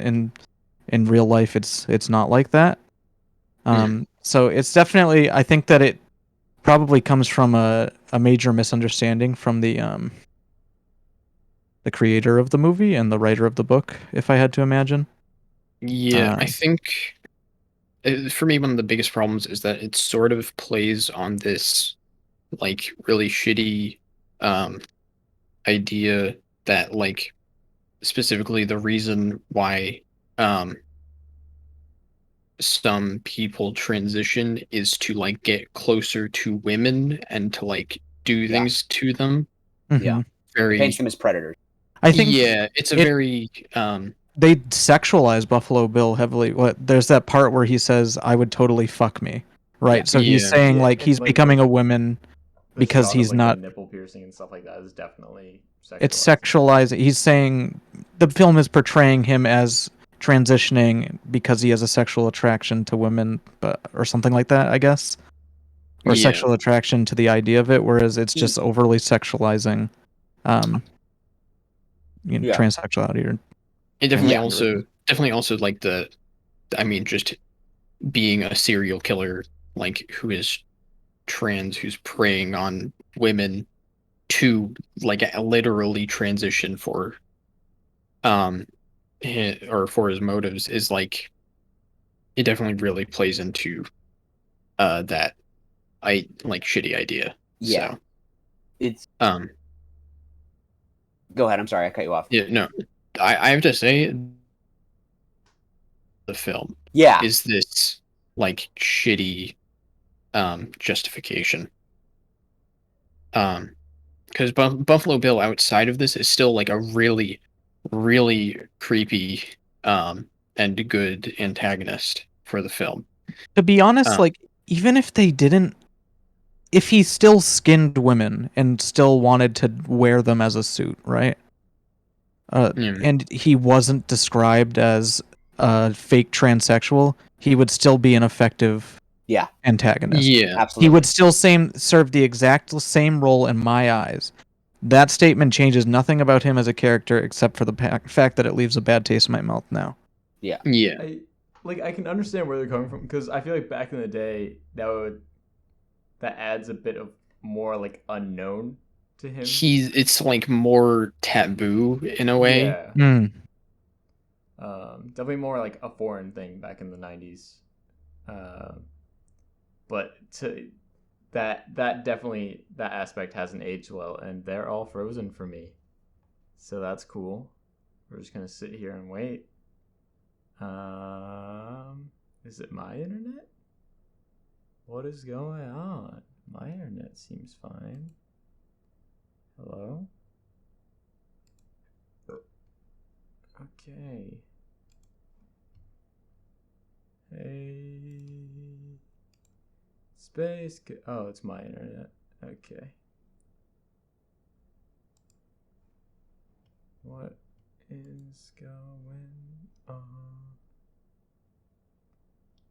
in real life it's not like that. So it's definitely, I think that it probably comes from a major misunderstanding from the creator of the movie and the writer of the book, if I had to imagine. Yeah, I think for me one of the biggest problems is that it sort of plays on this like really shitty um idea that like specifically the reason why um some people transition is to like get closer to women and to like do Yeah. things to them. Yeah. Mhm. It paints Very them as predators. I think yeah, it's a it very they sexualize Buffalo Bill heavily. There's that part where he says, "I would totally fuck me," right? Yeah. So he's Yeah. saying Yeah, like and he's like becoming a woman the because shot of he's like the not. nipple piercing and stuff like that is definitely It's sexualized. sexualizing. He's saying the film is portraying him as transitioning because he has a sexual attraction to women, but or something like that, I guess, or yeah. sexual attraction to the idea of it, whereas it's He- just overly sexualizing, um, Yeah. transsexuality or It transgenderism. definitely also like the I mean just being a serial killer like who is trans who's preying on women to like literally transition for um or for his motives is like it definitely really plays into that I like shitty idea. Yeah. So It's um go ahead. I'm sorry, I cut you off. yeah no I have to say the film Yeah. is this like shitty justification because Buffalo Bill outside of this is still like a really really creepy and good antagonist for the film. To be honest, Um, like even if they didn't, if he still skinned women and still wanted to wear them as a suit, right? mm, And he wasn't described as a fake transsexual, he would still be an effective Yeah. antagonist. yeah, He would Absolutely. still serve the exact same role in my eyes. That statement changes nothing about him as a character except for the fact that it leaves a bad taste in my mouth now. Yeah. yeah. I can understand where they're coming from because I feel like back in the day that adds a bit of more like unknown to him. It's like more taboo in a way. Yeah, Hmm. definitely more like a foreign thing back in the '90s. But to that definitely that aspect hasn't aged well, and they're all frozen for me. So that's cool. We're just gonna sit here and wait. Is it my internet? What is going on? My internet seems fine. Hello? Okay. Hey. Space. Oh, it's my internet. Okay. What is going on?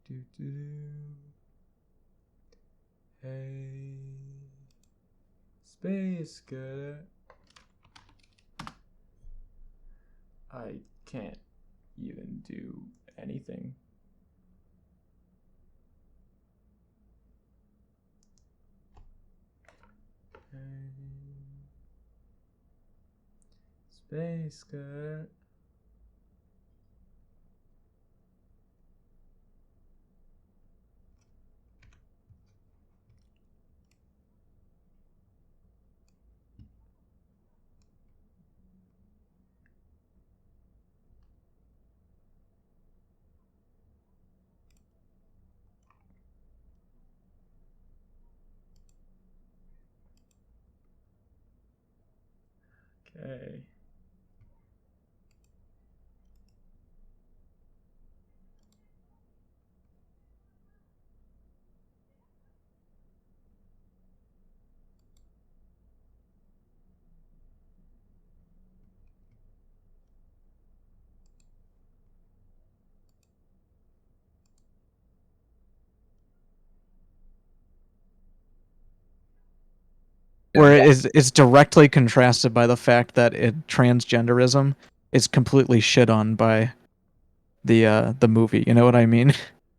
Do do do. Hey. Space Cadet. I can't even do anything. Space Cadet. Okay. where it's directly contrasted by the fact that transgenderism is completely shit on by the movie. You know what I mean?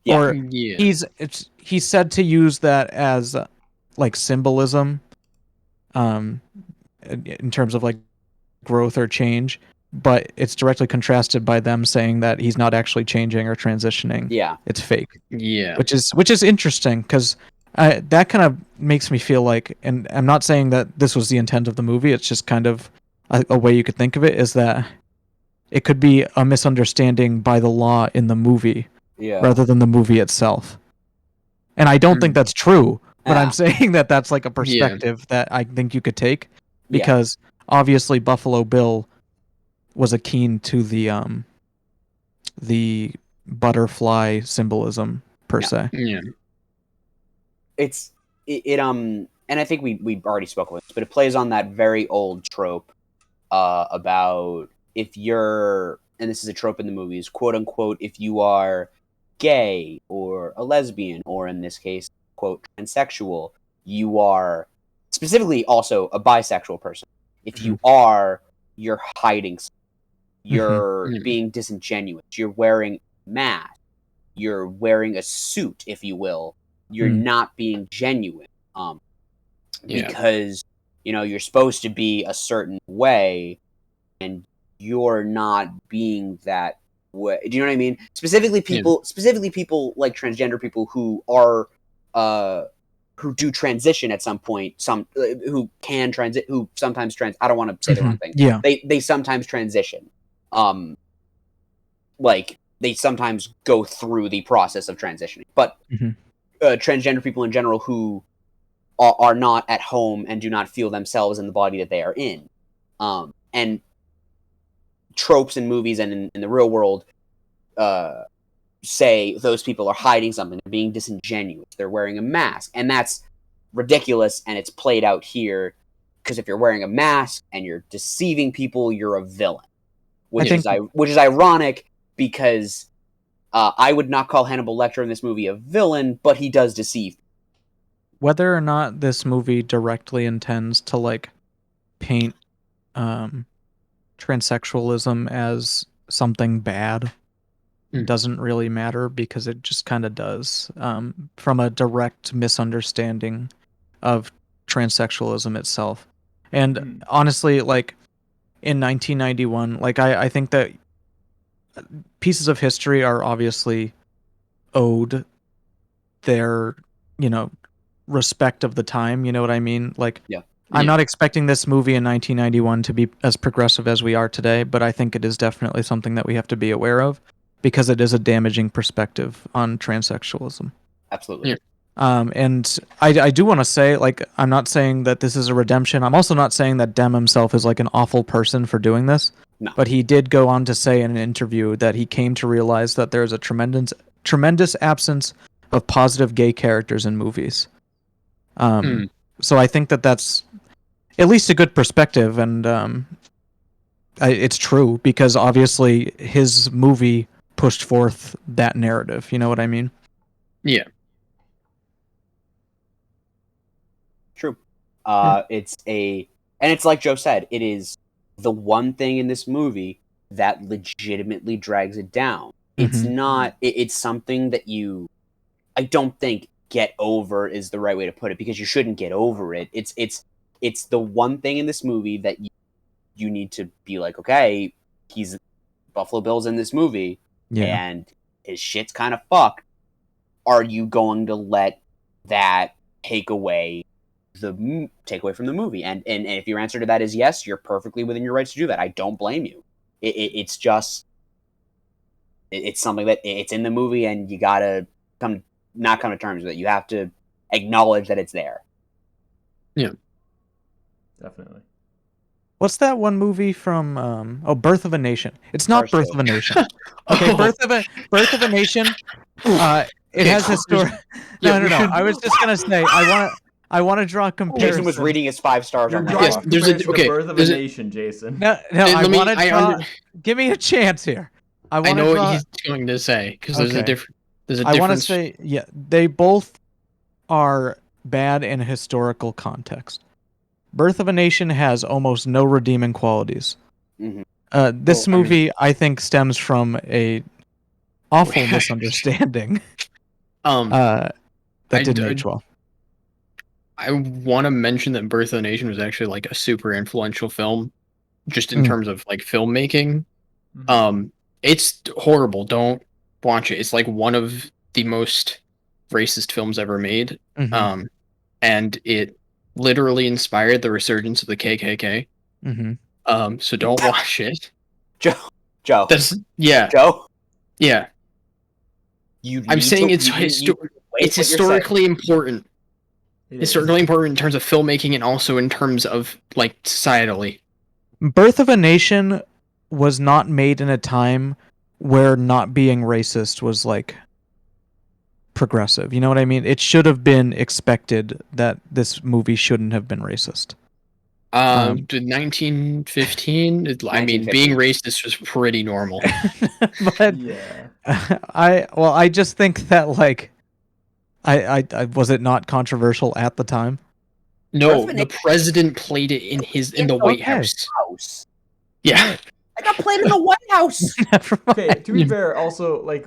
Yeah. Or Yeah. he's said to use that as like symbolism, in terms of like growth or change, but it's directly contrasted by them saying that he's not actually changing or transitioning. Yeah. It's fake. Yeah. Which is interesting because that kind of makes me feel like, and I'm not saying that this was the intent of the movie. It's just kind of a way you could think of it is that it could be a misunderstanding by the law in the movie Yeah. rather than the movie itself. And I don't think that's true, but I'm Yeah. saying that that's like a perspective that I think you could take Yeah. because obviously Buffalo Bill was keen to the butterfly symbolism per Yeah. se. Yeah. And I think we already spoke about this, but it plays on that very old trope about if you're, and this is a trope in the movies, quote unquote, if you are gay or a lesbian, or in this case, quote, transsexual, you are specifically also a bisexual person. If you are, you're hiding something. You're being disingenuous. You're wearing a mask. You're wearing a suit, if you will. You're not being genuine. Because, you're supposed to be a certain way and you're not being that way. Do you know what I mean? Specifically people like transgender people who are who do transition at some point, who can transit, who sometimes I don't want to say the wrong thing. Yeah. They sometimes transition. Like they sometimes go through the process of transitioning. But transgender people in general who are not at home and do not feel themselves in the body that they are in. And tropes in movies and in the real world say those people are hiding something, they're being disingenuous, they're wearing a mask, and that's ridiculous, and it's played out here because if you're wearing a mask and you're deceiving people, you're a villain, which is ironic because I would not call Hannibal Lecter in this movie a villain, but he does deceive. Whether or not this movie directly intends to like paint transsexualism as something bad doesn't really matter because it just kind of does, from a direct misunderstanding of transsexualism itself. And honestly, like in 1991, like I think that pieces of history are obviously owed their, respect of the time, you know what I mean? Like I'm not expecting this movie in 1991 to be as progressive as we are today, but I think it is definitely something that we have to be aware of because it is a damaging perspective on transsexualism. Absolutely. Yeah. And I do want to say, like, I'm not saying that this is a redemption. I'm also not saying that Demme himself is like an awful person for doing this. No. But he did go on to say in an interview that he came to realize that there is a tremendous absence of positive gay characters in movies. So I think that that's at least a good perspective, and it's true because obviously his movie pushed forth that narrative. You know what I mean? Yeah. True. It's like Joe said, it is the one thing in this movie that legitimately drags it down. It's not. It's something that I don't think get over is the right way to put it because you shouldn't get over it. It's the one thing in this movie that you need to be like, okay, he's Buffalo Bill's in this movie, and his shit's kind of fucked. Are you going to let that take away from the movie? And if your answer to that is yes, you're perfectly within your rights to do that. I don't blame you. It's just it's something that it's in the movie, and you gotta not come to terms with it. You have to acknowledge that it's there. Yeah. Definitely. What's that one movie from? Birth of a Nation. It's not Birth of a Nation. Okay, Birth of a Nation. It has historic. No. I was just gonna say I want to draw a comparison. Jason was reading his 5 stars You're on drawing that. There's a Birth of a Nation, Jason. No, I want to draw. Give me a chance here. I know what he's going to say because there's a difference. I want to say, they both are bad in a historical context. Birth of a Nation has almost no redeeming qualities. Mhm. This Well, I mean- movie, I think, stems from a awful misunderstanding that didn't age well. I want to mention that Birth of a Nation was actually like a super influential film, just in Mm. terms of like filmmaking. Mhm. It's horrible. Don't watch it. It's like one of the most racist films ever made. Mhm. And it literally inspired the resurgence of the KKK. Mm-hmm. So don't watch it. Joe, That's yeah, Joe. yeah. You I'm need saying to, it's you need to it's wait what you're saying. historically important. It is. Historically important in terms of filmmaking and also in terms of like societally. Birth of a Nation was not made in a time where not being racist was like progressive. You know what I mean? It should have been expected that this movie shouldn't have been racist. 1915. I mean, 1950. being racist was pretty normal. But Yeah. I just think that like I was it not controversial at the time? No, Birth of a the Nation- president played it in the White Okay. House. House. Yeah. I got played in the White House. Never mind. Okay, to be fair, also like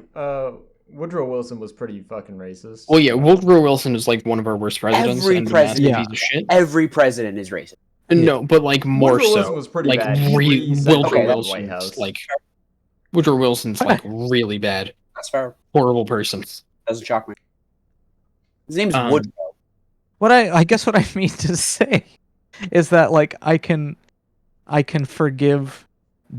Woodrow Wilson was pretty fucking racist. Well, yeah, Woodrow Wilson is like one of our worst presidents Every and a massive president- piece of shit. Every president is racist. No, but like more Woodrow so. Wilson was pretty like bad. He reset the Woodrow Okay, that's Wilson's White House. like Woodrow Wilson's like really bad, That's fair. horrible person. Doesn't shock me. His name's Um, Woodrow. What I guess what I mean to say is that like I can forgive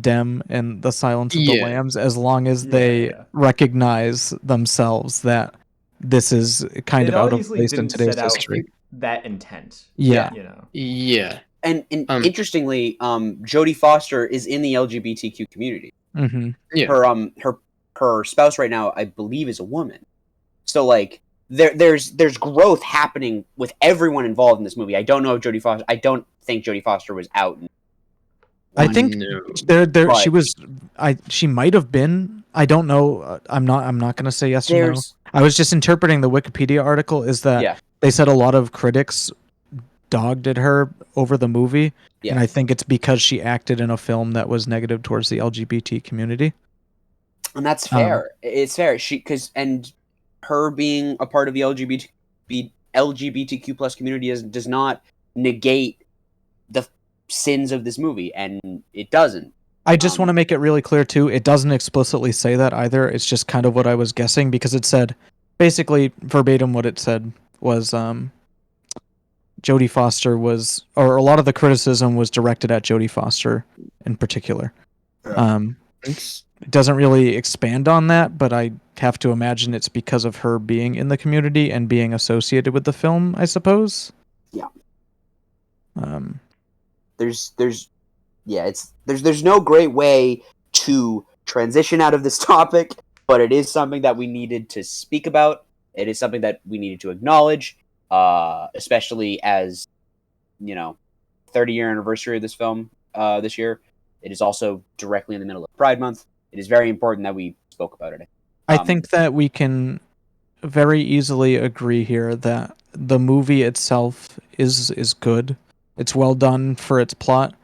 Dem and the Silence of the Yeah. Lambs as long as they Yeah. recognize themselves that this is kind It of out of obviously place in didn't today's set out history. that intent. Yeah. You know. Yeah. And um, interestingly, Jodie Foster is in the LGBTQ community. Mm-hmm. Yeah. Her spouse right now, I believe, is a woman. So like there's growth happening with everyone involved in this movie. I don't know if Jodie Foster. I don't think Jodie Foster was out. I think no. there she But- was. She might have been. I don't know. I'm not gonna say yes or no. There's I was just interpreting the Wikipedia article. Is that Yeah. they said a lot of critics dogged at her over the movie, Yeah. and I think it's because she acted in a film that was negative towards the LGBT community. And that's fair. It's fair. And her being a part of the LGBTQ plus community does not negate the sins of this movie, and it doesn't. I just want to make it really clear too. It doesn't explicitly say that either. It's just kind of what I was guessing because it said basically verbatim what it said was Jodie Foster was, or a lot of the criticism was directed at Jodie Foster in particular. It's, It doesn't really expand on that, but I have to imagine it's because of her being in the community and being associated with the film, I suppose. Yeah. There's There's no great way to transition out of this topic, but it is something that we needed to speak about. It is something that we needed to acknowledge, especially as 30-year anniversary of this film this year. It is also directly in the middle of Pride Month. It is very important that we spoke about it. I think that we can very easily agree here that the movie itself is good. It's well done for its plot,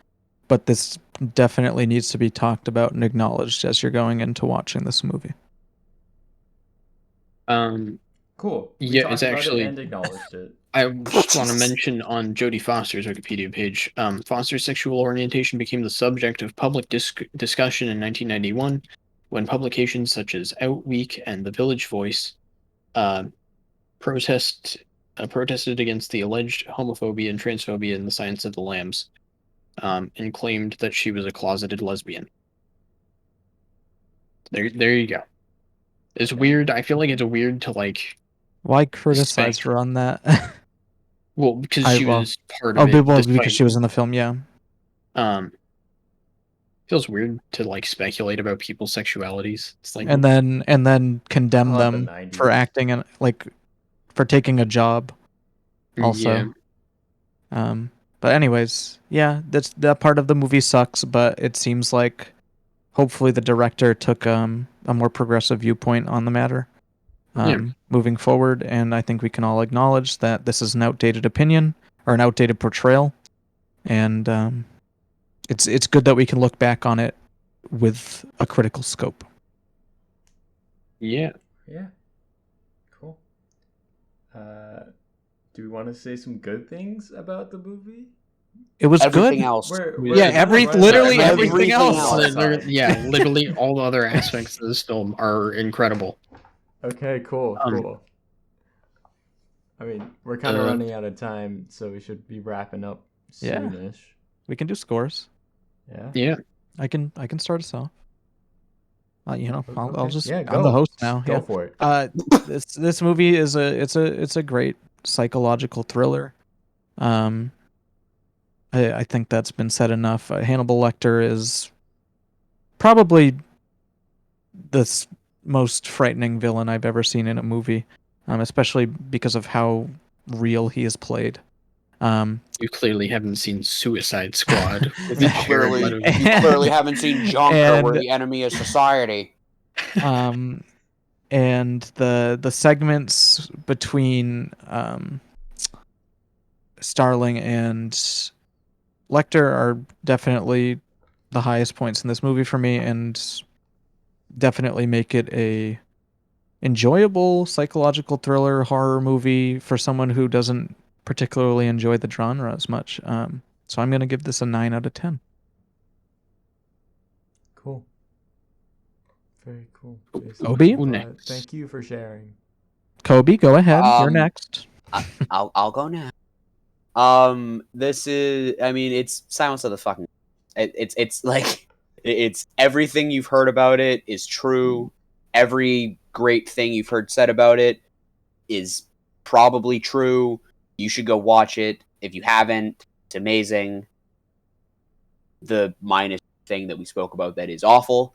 but this definitely needs to be talked about and acknowledged as you're going into watching this movie. Cool. We Yeah, talked it's about it actually- and acknowledged it. I just want to mention on Jodie Foster's Wikipedia page, Foster's sexual orientation became the subject of public discussion in 1991 when publications such as Out Week and The Village Voice protested against the alleged homophobia and transphobia in The Science of the Lambs, and claimed that she was a closeted lesbian. There you go. It's weird. I feel like it's weird to like. Why criticize Spank. her on that? Well, because I- she well- was part of it. because despite- she was in the film, yeah. Feels weird to like speculate about people's sexualities. It's like, And then condemn I love the them 90s. for acting and like for taking a job also. yeah. But anyways, yeah, that part of the movie sucks, but it seems like hopefully the director took a more progressive viewpoint on the matter moving forward, and I think we can all acknowledge that this is an outdated opinion or an outdated portrayal. and it's good that we can look back on it with a critical scope. Yeah. Yeah. Cool. Do we want to say some good things about the movie? It was Everything good. else. Literally everything else. Literally all the other aspects of this film are incredible. Okay, cool, cool. I mean, we're kind of running out of time, so we should be wrapping up Yeah. soonish. We can do scores. Yeah. Yeah. I can start us off. I'll just go. I'm the host now. Go for it. This movie is a great psychological thriller. I think that's been said enough. Hannibal Lecter is probably the most frightening villain I've ever seen in a movie, especially because of how real he is played. You clearly haven't seen Suicide Squad. You clearly haven't seen Junker, where the enemy is society. And the segments between Starling and Lecter are definitely the highest points in this movie for me, and definitely make it a enjoyable psychological thriller horror movie for someone who doesn't particularly enjoy the genre as much. So I'm gonna give this a 9 out of 10. Cool. Very cool. Kobe? Who next? Thank you for sharing. Kobe, go ahead. You're next. I'll go now. This is, I mean, it's Silence of the fucking. It's like it's everything you've heard about it is true. Every great thing you've heard said about it is probably true. You should go watch it if you haven't. It's amazing. The minus thing that we spoke about that is awful.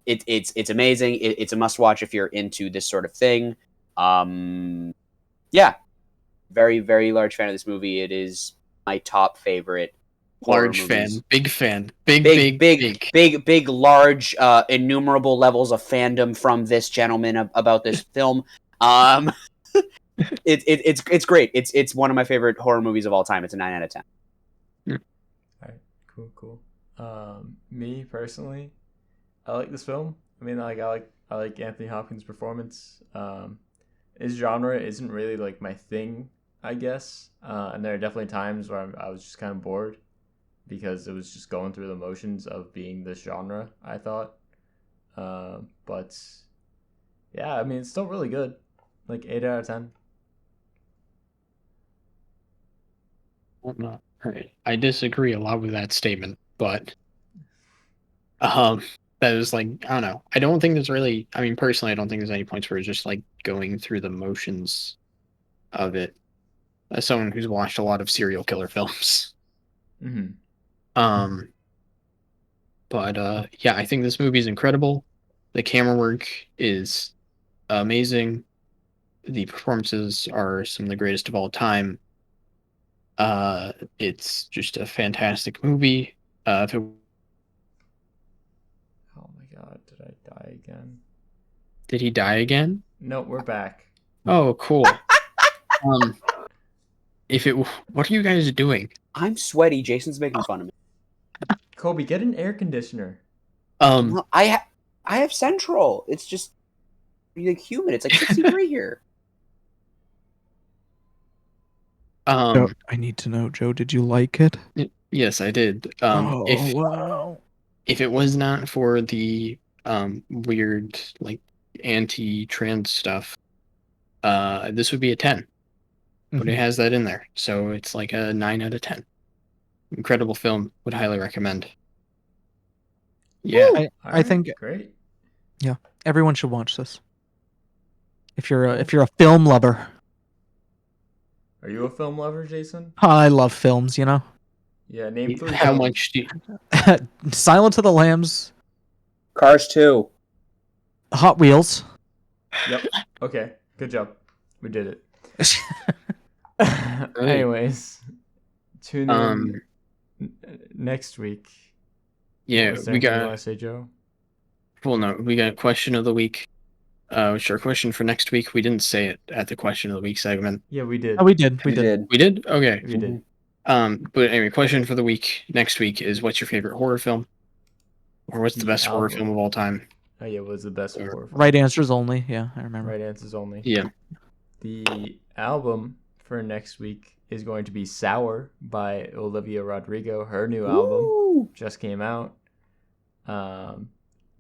It's amazing. It's a must watch if you're into this sort of thing. Yeah, very, very large fan of this movie. It is my top favorite. Large fan, big fan, big, large, innumerable levels of fandom from this gentleman about this film. It's great. It's one of my favorite horror movies of all time. It's a 9 out of 10. All right, cool. Me personally, I like this film. I mean, I like Anthony Hopkins' performance. His genre isn't really like my thing, I guess. And there are definitely times where I was just kind of bored because it was just going through the motions of being this genre, I thought. But yeah, I mean, it's still really good. Like 8 out of 10. I disagree a lot with that statement, but that is like, I don't know. I don't think there's really, I mean, personally, I don't think there's any points where it's just like going through the motions of it. As someone who's watched a lot of serial killer films. Mm-hmm. But yeah, I think this movie is incredible. The camera work is amazing. The performances are some of the greatest of all time. It's just a fantastic movie. Oh my god, did I die again? Did he die again? No, we're back. Oh, cool. What are you guys doing? I'm sweaty. Jason's making fun of me. Kobe, get an air conditioner. No, I have central. It's just like humid. It's like 63 here. Joe, I need to know, Joe, did you like it? Yes, I did. Wow. If it was not for the weird like anti-trans stuff, this would be a 10. But it has that in there, so it's like a 9 out of 10. Incredible film. Would highly recommend. Yeah, I think great. Yeah, everyone should watch this. If you're a film lover. Are you a film lover, Jason? I love films, you know. Yeah, name 3. How films. much do you... Silence of the Lambs, Cars 2, Hot Wheels. Yep. Okay. Good job. We did it. Anyways, tune in next week. Yeah, we got. You want to say, Joe? Well, no, we got question of the week. Which our question for next week. We didn't say it at the question of the week segment. Yeah, we did. Oh, we did. We did. Okay. We did. But anyway, question for the week next week is, what's your favorite horror film? Or what's the The best horror album. film of all time? Oh yeah, was the best Or- horror film. Right answers only. Yeah, I remember. Right answers only. Yeah. The album for next week is going to be Sour by Olivia Rodrigo. Her new album Woo! just came out.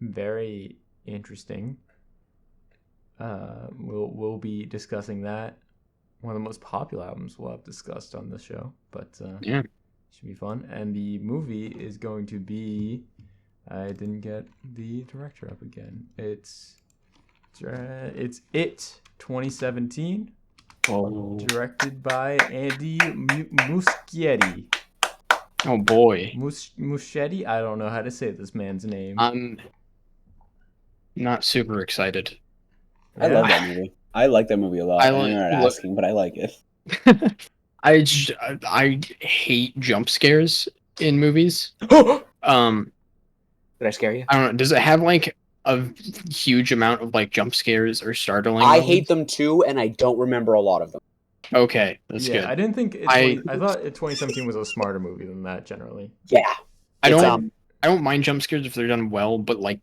Very interesting. We'll be discussing that. One of the most popular albums we'll have discussed on this show, but Yeah. should be fun. And the movie is going to be, I didn't get the director up again. It's It 2017, Oh, directed by Andy Muschietti. oh boy. Muschietti? I don't know how to say this man's name. I'm not super excited. I love that movie. I like that movie a lot. I know you're not look- asking, but I like it. I hate jump scares in movies. Did I scare you? I don't know. Does it have like a huge amount of like jump scares or startling? I moments? hate them too, and I don't remember a lot of them. Okay, that's yeah, good. I didn't think I thought 2017 was a smarter movie than that generally. Yeah. I It's, don't mind jump scares if they're done well, but like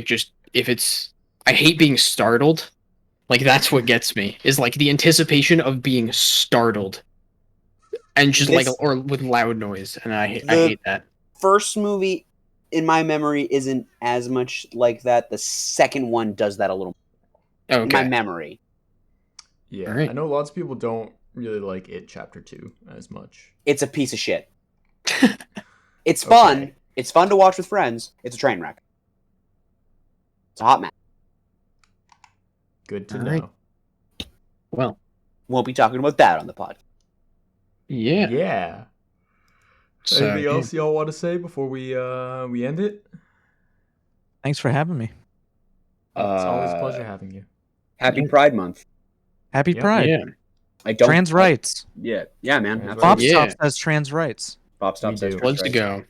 just if it's, I hate being startled. Like that's what gets me, is like the anticipation of being startled, and just like, This- or with loud noise, and I The- hate that. First movie, in my memory, isn't as much like that. The second one does that a little. In my Okay, memory. Yeah, Alright. I know lots of people don't really like It Chapter 2 as much. It's a piece of shit. It's fun. Okay. It's fun to watch with friends. It's a train wreck. It's a hot mess. Good to Alright. know. well, Won't be talking about that on the pod. yeah. Yeah. So, Anything else y'all want to say before we end it? Thanks for having me. It's always a pleasure having you. Happy Pride Month. Happy Yep. Pride. Yeah. I don't. Trans rights. Yeah, man. Trans Absolutely. Bop Yeah. Stop says trans rights. Bop Stop We says do. trans Let's rights. go.